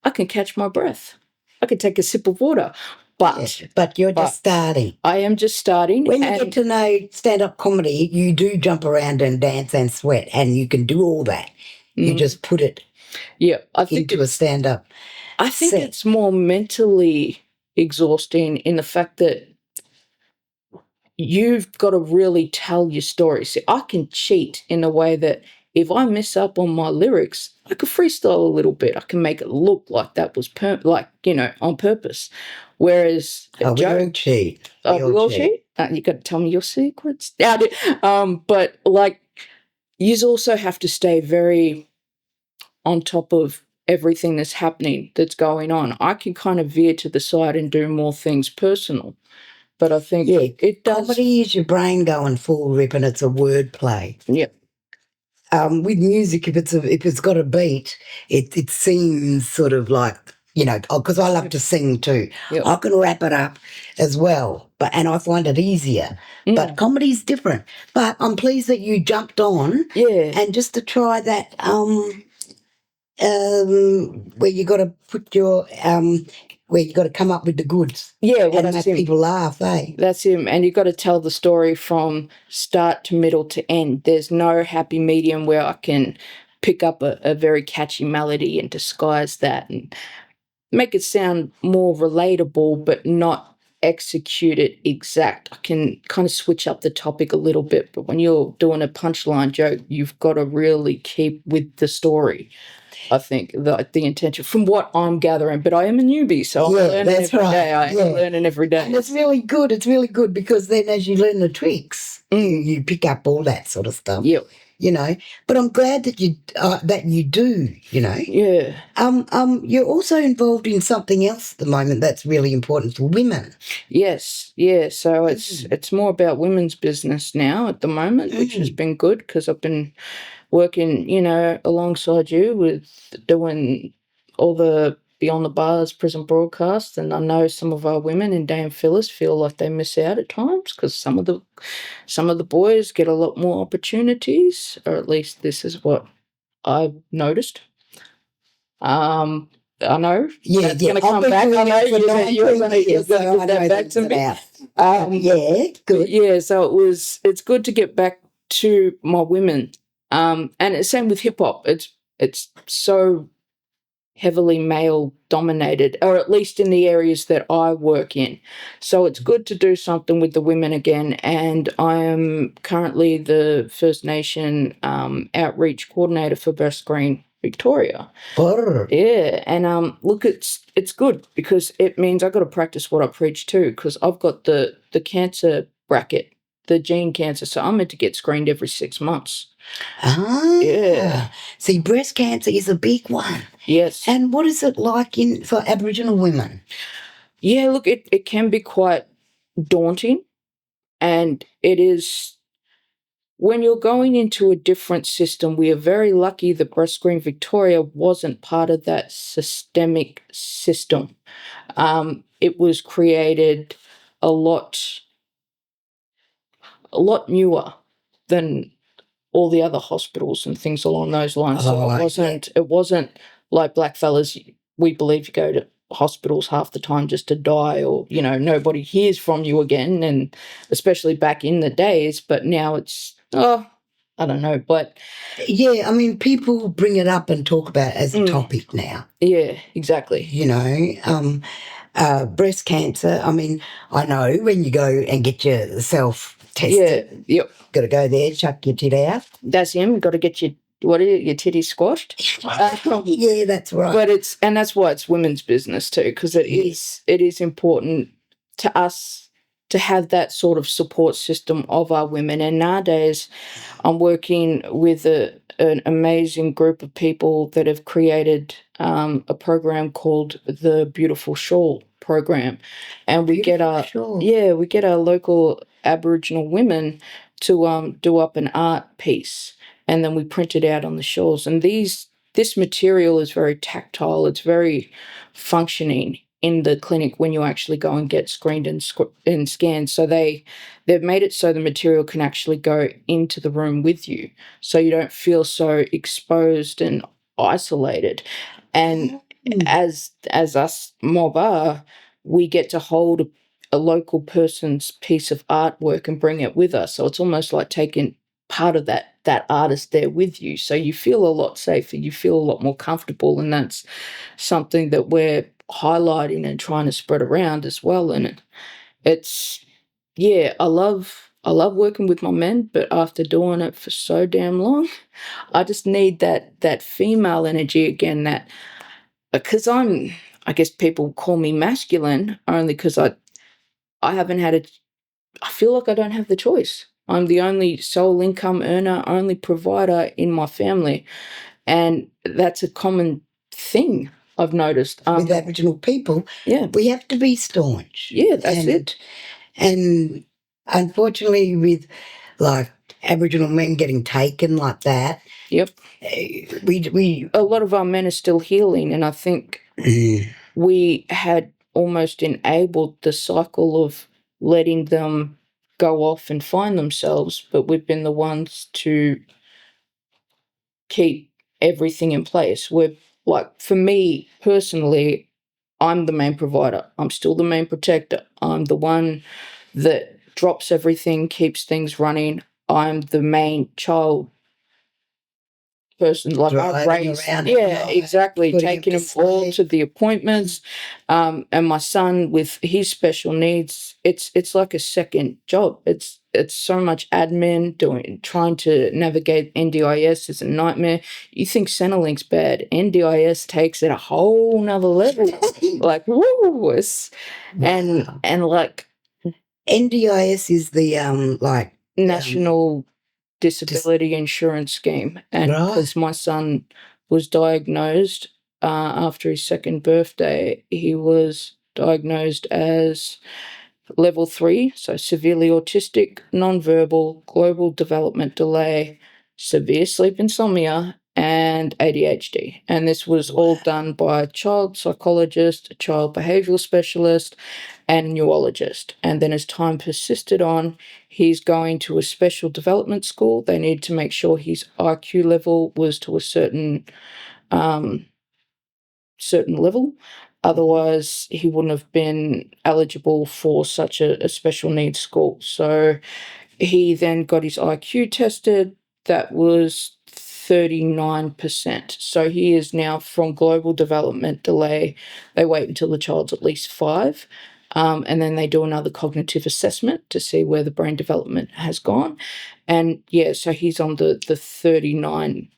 I can catch my breath. I can take a sip of water. But you're just starting. I am just starting. When you get to know stand-up comedy, you do jump around and dance and sweat, and you can do all that. You just put it into a stand-up. I think it's more mentally exhausting in the fact that you've got to really tell your story. See, I can cheat in a way that if I mess up on my lyrics, I could freestyle a little bit. I can make it look like that was on purpose. Whereas we all cheat. We all cheat. You got to tell me your secrets. But you also have to stay very on top of everything that's happening, that's going on. I can kind of veer to the side and do more things personal. But I think it does. Comedy is your brain going full rip, and it's a wordplay. Yep. With music, if it's got a beat, it seems sort of like, because I love to sing too. Yep. I can wrap it up as well, and I find it easier. But comedy's different. But I'm pleased that you jumped on. Yeah. And just to try that, where you got to put your where you got to come up with the goods. Yeah, well, and make people laugh, eh? That's him. And you've got to tell the story from start to middle to end. There's no happy medium where I can pick up a very catchy melody and disguise that and make it sound more relatable but not execute it exact. I can kind of switch up the topic a little bit, but when you're doing a punchline joke, you've got to really keep with the story. I think the intention from what I'm gathering, but I am a newbie, so I'm learning every day. I'm learning every day. And it's really good. It's really good because then as you learn the tricks, you pick up all that sort of stuff. Yep. But I'm glad that you do. Yeah. You're also involved in something else at the moment that's really important for women. Yes. Yeah. So it's more about women's business now at the moment, which has been good because I've been working, alongside you with doing all the Beyond the Bars prison broadcasts, and I know some of our women in Day and Phyllis feel like they miss out at times because some of the boys get a lot more opportunities, or at least this is what I've noticed. I know. Yeah, going to come back. I know you're going to get that back to me. Good. Yeah, so it's good to get back to my women. And it's same with hip hop. It's so heavily male dominated, or at least in the areas that I work in. So it's good to do something with the women again. And I am currently the First Nation outreach coordinator for BreastScreen Victoria. Yeah, and look, it's good because it means I've got to practice what I preach too, because I've got the cancer bracket, the gene cancer, so I'm meant to get screened every 6 months. Yeah. See, breast cancer is a big one. Yes. And what is it like for Aboriginal women? Yeah, look, it can be quite daunting, and it is when you're going into a different system. We are very lucky that BreastScreen Victoria wasn't part of that systemic system. It was created a lot newer than all the other hospitals and things along those lines. So it wasn't like blackfellas. We believe you go to hospitals half the time just to die, or nobody hears from you again, and especially back in the days. But now it's I don't know, but yeah, I mean, people bring it up and talk about it as a topic now. Yeah, exactly. Breast cancer. I mean, I know when you go and get yourself tested. Yeah, yep. Got to go there, chuck your tit out. That's him. Got to get your what is it, your titty squashed? Yeah, that's right. But that's why it's women's business too, because it is important to us to have that sort of support system of our women. And nowadays, I'm working with an amazing group of people that have created a program called the Beautiful Shawl program, and we get our local Aboriginal women to do up an art piece, and then we print it out on the shawls. And this material is very tactile. It's very functioning in the clinic when you actually go and get screened and scanned. So they've made it so the material can actually go into the room with you, so you don't feel so exposed and isolated. And as us mob are, we get to hold a local person's piece of artwork and bring it with us. So it's almost like taking part of that artist there with you. So you feel a lot safer, you feel a lot more comfortable, and that's something that we're highlighting and trying to spread around as well. And it's I love working with my men, but after doing it for so damn long, I just need that female energy again, that because I guess people call me masculine only because I haven't had I feel like I don't have the choice. I'm the only sole income earner, only provider in my family. And that's a common thing I've noticed. With Aboriginal people, we have to be staunch. Yeah, that's it. And unfortunately, with like Aboriginal men getting taken like that, yep, we a lot of our men are still healing, and I think we had almost enabled the cycle of letting them go off and find themselves, but we've been the ones to keep everything in place. We're like, for me personally, I'm the main provider. I'm still the main protector. I'm the one that drops everything, keeps things running. I'm the main child person, like I've raised, exactly, taking him all to the appointments, and my son with his special needs, it's like a second job. It's so much admin, trying to navigate NDIS is a nightmare. You think Centrelink's bad, NDIS takes it a whole nother level. Like, woo, and like NDIS is the like National Disability Insurance Scheme, and because my son was diagnosed after his second birthday, he was diagnosed as level 3, so severely autistic, nonverbal, global development delay, severe sleep insomnia, and ADHD. And this was all done by a child psychologist, a child behavioural specialist, and a neurologist. And then as time persisted on, he's going to a special development school. They need to make sure his IQ level was to a certain level. Otherwise, he wouldn't have been eligible for such a special needs school. So he then got his IQ tested. That was 39%. So he is now from global development delay. They wait until the child's at least 5. And then they do another cognitive assessment to see where the brain development has gone. And so he's on the 39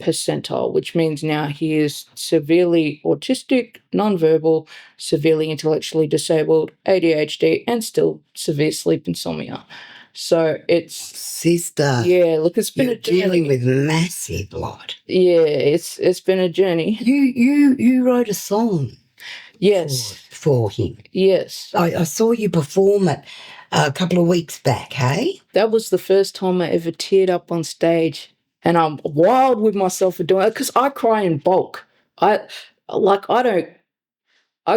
percentile, which means now he is severely autistic, nonverbal, severely intellectually disabled, ADHD, and still severe sleep insomnia. So it's sister. Yeah, look, it's been a journey. Dealing with massive lot. Yeah, it's been a journey. You wrote a song. Yes. For him. Yes. I saw you perform it a couple of weeks back, hey? That was the first time I ever teared up on stage. And I'm wild with myself for doing it because I cry in bulk. I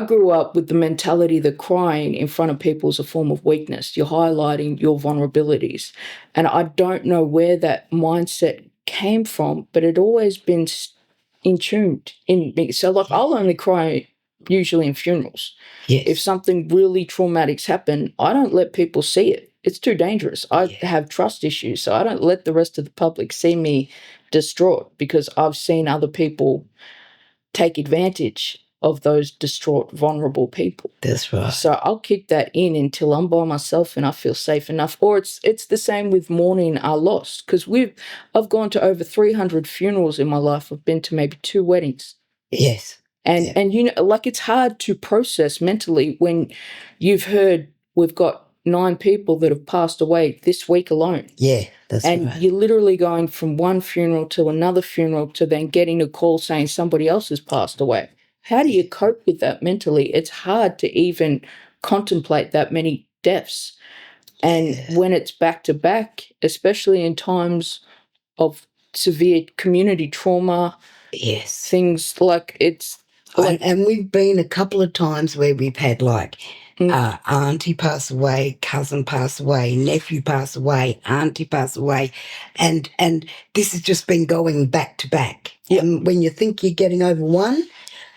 grew up with the mentality that crying in front of people is a form of weakness. You're highlighting your vulnerabilities. And I don't know where that mindset came from, but it always been entombed in me. So I'll only cry usually in funerals. Yes. If something really traumatic's happened, I don't let people see it. It's too dangerous. I have trust issues, so I don't let the rest of the public see me distraught because I've seen other people take advantage of those distraught, vulnerable people. That's right. So I'll keep that in until I'm by myself and I feel safe enough. Or it's the same with mourning our loss, because I've gone to over 300 funerals in my life. I've been to maybe 2 weddings. Yes. And you know, like, it's hard to process mentally when you've heard we've got 9 people that have passed away this week alone. Yeah, that's And right. you're literally going from one funeral to another funeral to then getting a call saying somebody else has passed away. How do you cope with that mentally? It's hard to even contemplate that many deaths. And when it's back to back, especially in times of severe community trauma, Yes. things like it's like, and we've been a couple of times where we've had like auntie pass away, cousin pass away, nephew pass away, auntie pass away, and this has just been going back to back. Yep. And when you think you're getting over one,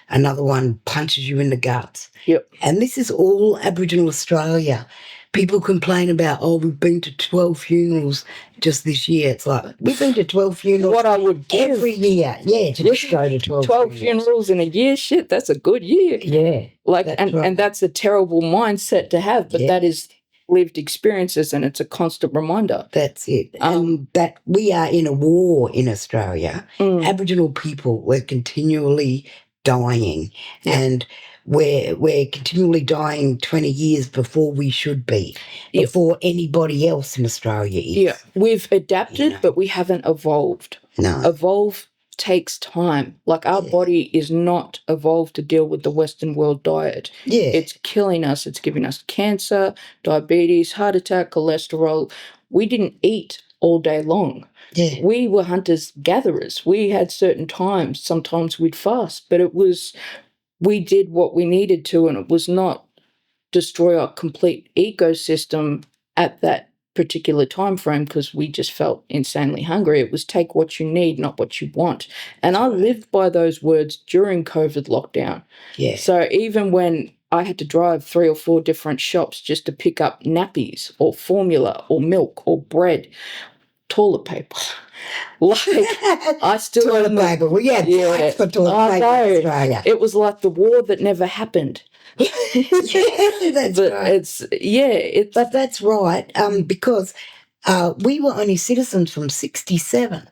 another one punches you in the guts. Yep. And this is all Aboriginal Australia. People complain about, oh, we've been to 12 funerals just this year. It's like, we've been to 12 funerals what I would give every year. Yeah, to just go to 12 funerals in a year, shit, that's a good year. Yeah. Like, that's and, right. and that's a terrible mindset to have, but that is lived experiences, and it's a constant reminder. That's it. And that we are in a war in Australia. Aboriginal people, we're continually dying. Yeah. And we're continually dying 20 years before we should be, before anybody else in Australia is. Yeah, we've adapted, but we haven't evolved. No. Evolve takes time. Like, our body is not evolved to deal with the Western world diet. Yeah. It's killing us. It's giving us cancer, diabetes, heart attack, cholesterol. We didn't eat all day long. Yeah. We were hunters-gatherers. We had certain times. Sometimes we'd fast, but we did what we needed to, and it was not destroy our complete ecosystem at that particular time frame because we just felt insanely hungry. It was take what you need, not what you want. And I lived by those words during COVID lockdown. Yeah. So even when I had to drive 3 or 4 different shops just to pick up nappies or formula or milk or bread, toilet paper. Like, I still toilet paper. Well, yeah, for toilet paper in Australia. It was like the war that never happened. Yeah, that's right. But that's right. Because we were only citizens from 67.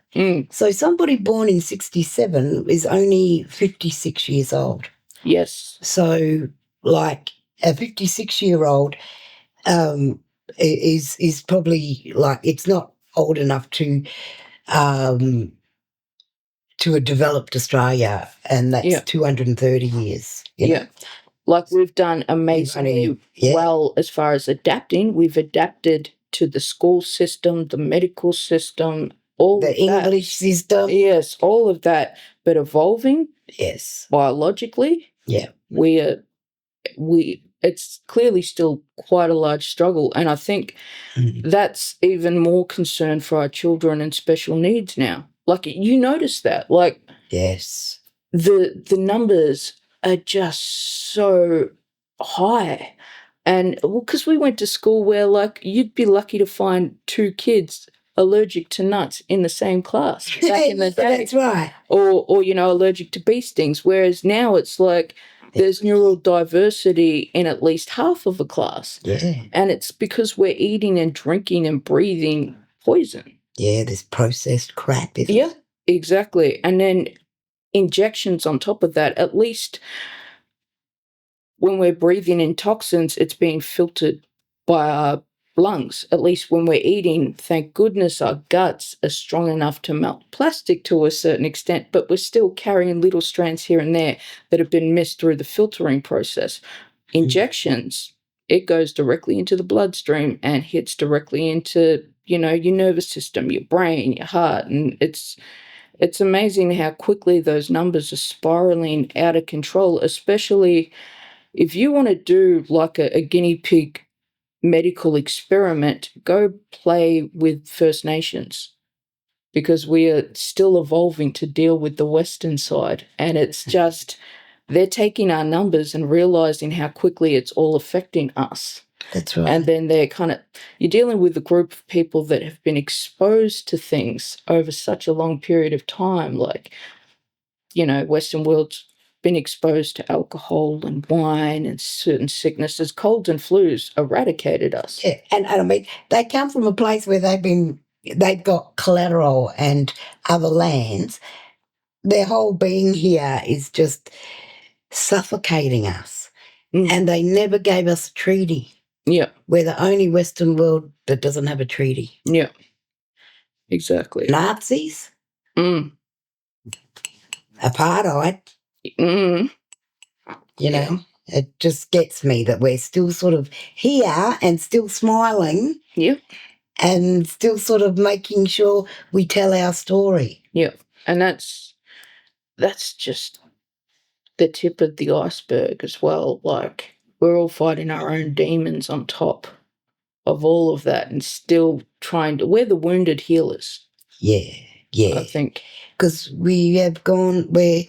So somebody born in 67 is only 56 years old. Yes. So, like, a 56-year-old is probably, like, it's not old enough to a developed Australia, and that's 230 years. You know? Like, we've done amazingly well as far as adapting. We've adapted to the school system, the medical system, all the English system. Yes, all of that. But evolving, biologically, it's clearly still quite a large struggle. And I think that's even more concern for our children and special needs now. Like, you notice that. Like, yes, the numbers are just so high. And because we went to school where, like, you'd be lucky to find 2 kids allergic to nuts in the same class back in the day. That's right. Or you know, allergic to bee stings. Whereas now it's like there's neurodiversity in at least half of a class. Yeah. And it's because we're eating and drinking and breathing poison. Yeah, this processed crap, isn't it? Exactly. And then injections on top of that. At least when we're breathing in toxins, it's being filtered by our lungs. At least when we're eating, thank goodness our guts are strong enough to melt plastic to a certain extent, but we're still carrying little strands here and there that have been missed through the filtering process. Injections, it goes directly into the bloodstream and hits directly into, you know, your nervous system, your brain, your heart, and it's amazing how quickly those numbers are spiraling out of control, especially if you want to do like a guinea pig medical experiment, go play with First Nations, because we are still evolving to deal with the Western side. And it's just, they're taking our numbers and realizing how quickly it's all affecting us. That's right. And then you're dealing with a group of people that have been exposed to things over such a long period of time, like, you know, Western world's been exposed to alcohol and wine and certain sicknesses, colds and flus eradicated us. Yeah, and I mean, they come from a place where they've got collateral and other lands. Their whole being here is just suffocating us. And they never gave us a treaty. Yeah. We're the only Western world that doesn't have a treaty. Yeah. Exactly. Nazis. Apartheid. You know, it just gets me that we're still sort of here and still smiling. Yeah. And still sort of making sure we tell our story. Yeah. And that's just the tip of the iceberg as well. Like, we're all fighting our own demons on top of all of that and still we're the wounded healers. Yeah. I think. Because we have gone, we're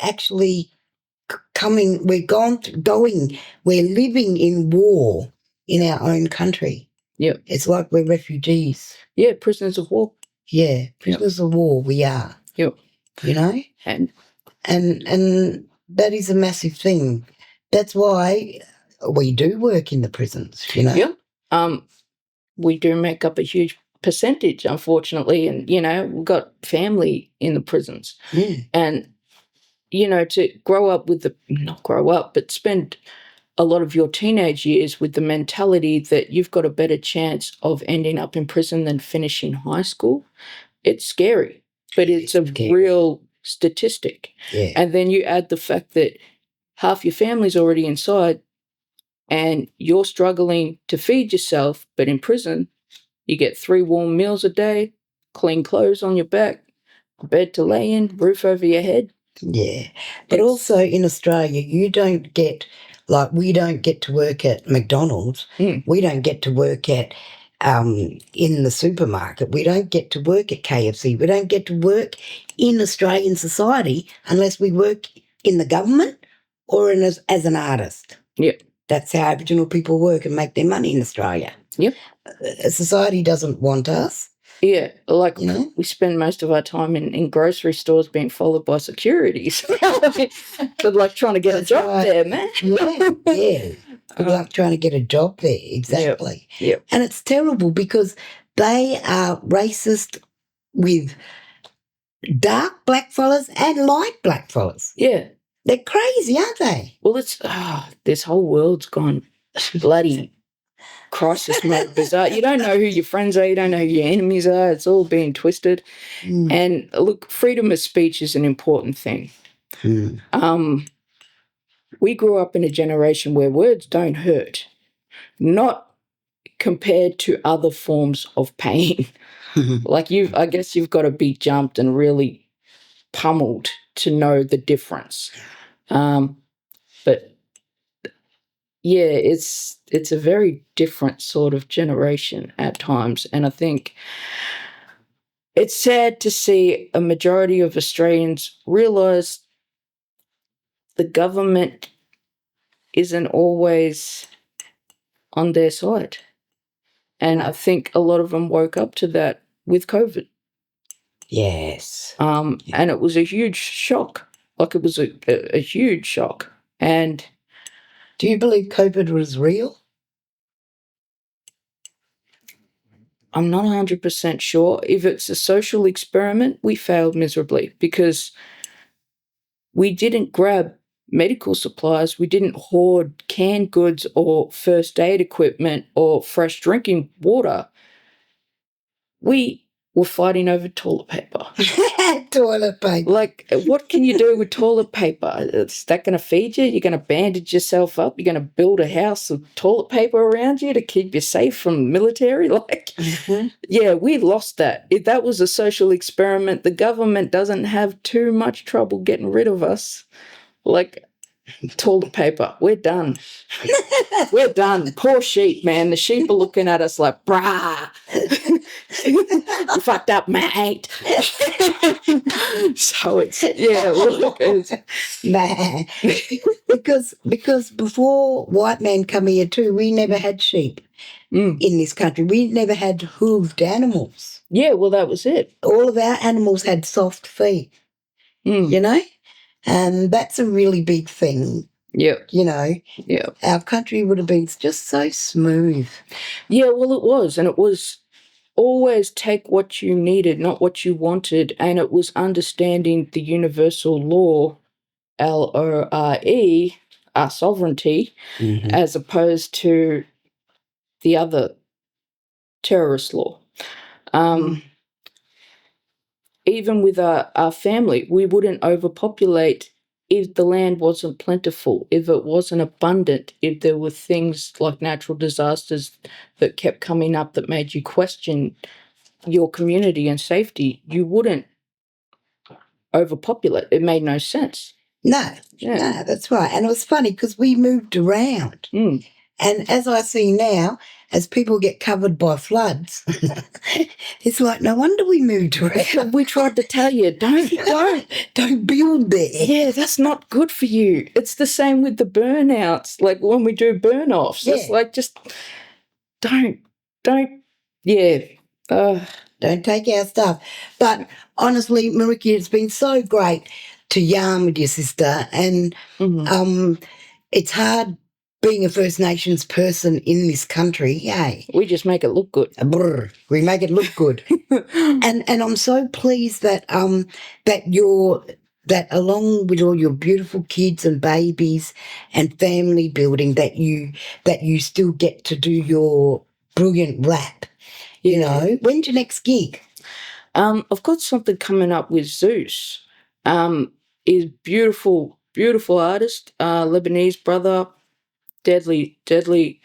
actually coming, we're living in war in our own country. Yeah. It's like we're refugees. Yeah, prisoners of war. Yeah, prisoners of war we are. Yep. You know? And that is a massive thing. That's why we do work in the prisons, you know? Yeah. We do make up a huge percentage, unfortunately, and, you know, we've got family in the prisons. And, you know, to but spend a lot of your teenage years with the mentality that you've got a better chance of ending up in prison than finishing high school, it's scary, but it's a real statistic. Yeah. And then you add the fact that half your family's already inside and you're struggling to feed yourself, but in prison, you get 3 warm meals a day, clean clothes on your back, a bed to lay in, roof over your head. Yeah. But also in Australia, we don't get to work at McDonald's. We don't get to work at in the supermarket. We don't get to work at KFC. We don't get to work in Australian society unless we work in the government or as an artist. Yep. That's how Aboriginal people work and make their money in Australia. Yep. Society doesn't want us. Yeah, like, you know? We spend most of our time in grocery stores being followed by securities. But like trying to get a job there, man. Yeah. Good luck trying to get a job there, exactly. Yep. And it's terrible because they are racist with dark black fellas and light black fellas. Yeah. They're crazy, aren't they? Well, it's this whole world's gone bloody crisis mode bizarre. You don't know who your friends are. You don't know who your enemies are. It's all being twisted. And look, freedom of speech is an important thing. We grew up in a generation where words don't hurt, not compared to other forms of pain. Like I guess you've got to be jumped and really pummeled to know the difference. But yeah, it's a very different sort of generation at times. And I think it's sad to see a majority of Australians realise the government isn't always on their side. And I think a lot of them woke up to that with COVID. Yes. And it was a huge shock. Like, it was a huge shock. And do you believe COVID was real? I'm not 100% sure. If it's a social experiment, we failed miserably because we didn't grab medical supplies. We didn't hoard canned goods or first aid equipment or fresh drinking water. We were fighting over toilet paper. Toilet paper. Like, what can you do with toilet paper? Is that going to feed you? You're going to bandage yourself up? You're going to build a house of toilet paper around you to keep you safe from the military? Like, yeah, we lost that. If that was a social experiment, the government doesn't have too much trouble getting rid of us. Like, toilet paper, we're done. We're done. Poor sheep, man. The sheep are looking at us like, brah. You fucked up, mate. So it's, yeah, look, it's, nah. because before white men come here too, we never had sheep in this country. We never had hooved animals. Yeah, well, that was it. All of our animals had soft feet, you know? And that's a really big thing. Yep. You know, Yep. our country would have been just so smooth. Yeah, well, it was. And it was always take what you needed, not what you wanted. And it was understanding the universal law, LORE, our sovereignty, as opposed to the other terrorist law. Even with our family, we wouldn't overpopulate if the land wasn't plentiful, if it wasn't abundant, if there were things like natural disasters that kept coming up that made you question your community and safety, you wouldn't overpopulate. It made no sense. No, Yeah. no, that's right. And it was funny because we moved around. And as I see now, as people get covered by floods, it's like, no wonder we moved around. We tried to tell you, don't build there. Yeah, that's not good for you. It's the same with the burnouts. Like when we do burn-offs, it's like just don't, yeah. Don't take our stuff. But honestly, Meriki, it's been so great to yarn with your sister. And it's hard being a First Nations person in this country. Yay. We just make it look good. We make it look good. and I'm so pleased that that along with all your beautiful kids and babies and family building that you still get to do your brilliant rap. You know, when's your next gig? I've got something coming up with Zeus. He's beautiful artist, Lebanese brother, deadly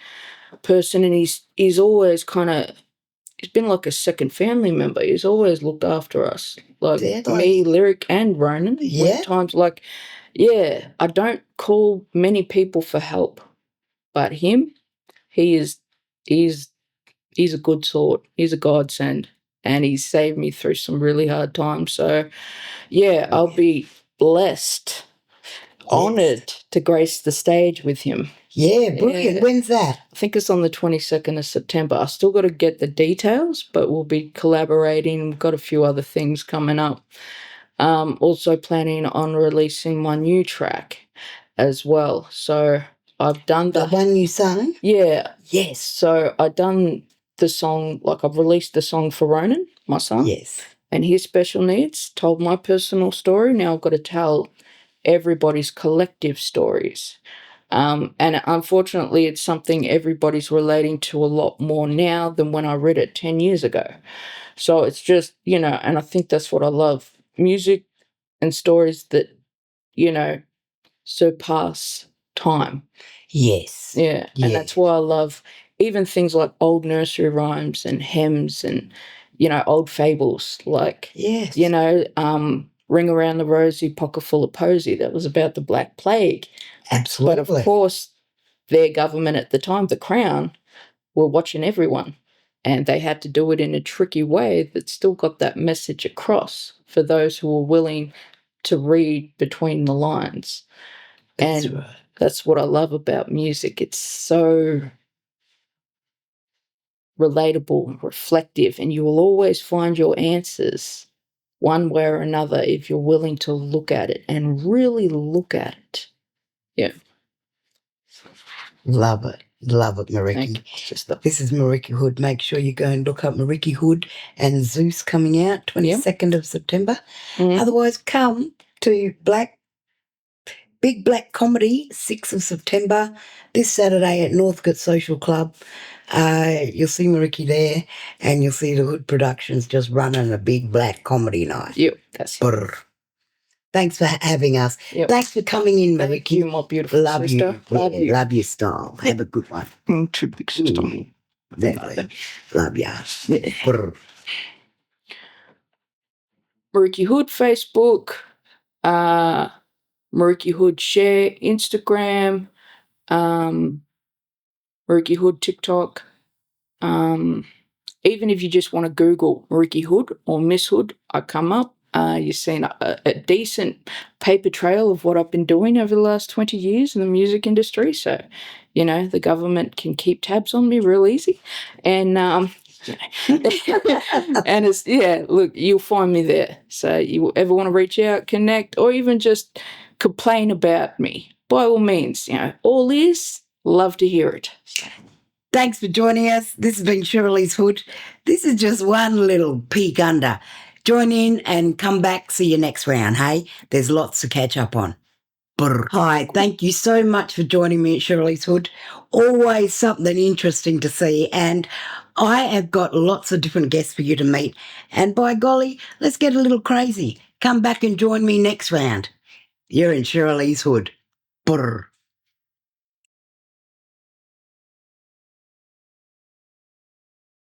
person, and he's always he's been like a second family member. He's always looked after us, like me, Lyric, and Ronan. Yeah. Times I don't call many people for help, but him, he's a good sort. He's a godsend, and he's saved me through some really hard times. So, yeah, I'll be blessed, honoured to grace the stage with him. Yeah, brilliant. When's that? I think it's on the 22nd of September. I still got to get the details, but we'll be collaborating. We've got a few other things coming up. Also planning on releasing my new track as well. So I've done the one you sung? Yeah. Yes. So I've done the song, I've released the song for Ronan, my son. Yes. And his special needs, told my personal story. Now I've got to tell everybody's collective stories. And unfortunately, it's something everybody's relating to a lot more now than when I read it 10 years ago. So it's just, and I think that's what I love. Music and stories that, surpass time. Yes. Yeah. And that's why I love even things like old nursery rhymes and hymns and, old fables. Like, Ring Around the Rosy, Pocket Full of Posy. That was about the Black Plague. Absolutely. But of course, their government at the time, the Crown, were watching everyone. And they had to do it in a tricky way that still got that message across for those who were willing to read between the lines. That's what I love about music. It's so relatable, reflective, and you will always find your answers one way or another if you're willing to look at it and really look at it. Yeah. Love it, Meriki. This is Meriki Hood. Make sure you go and look up Meriki Hood and Zeus coming out 22nd of September. Otherwise, come to Big Black Comedy, 6th of September, this Saturday at Northcote Social Club. You'll see Meriki there, and you'll see the Hood Productions just running a big black comedy night. Yep, that's it. Thanks for having us. Yep. Thanks for coming in, Meriki. Thank you, my beautiful sister. Love you. Love your style. Have a good one. Too big sister. Exactly. Love ya. Yeah. Meriki Hood Facebook. Meriki Hood share Instagram. Meriki Hood TikTok. Even if you just want to Google Meriki Hood or Miss Hood, I come up. You've seen a decent paper trail of what I've been doing over the last 20 years in the music industry. So, the government can keep tabs on me real easy. And You know. And it's, yeah, look, you'll find me there. So you ever want to reach out, connect, or even just complain about me, by all means, you know, all ears, love to hear it. So. Thanks for joining us. This has been Shirley's Hood. This is just one little peek under. Join in and come back. See you next round, hey? There's lots to catch up on. Brr. Hi, thank you so much for joining me at Shirley's Hood. Always something interesting to see, and I have got lots of different guests for you to meet. And by golly, let's get a little crazy. Come back and join me next round. You're in Shirley's Hood. Brr.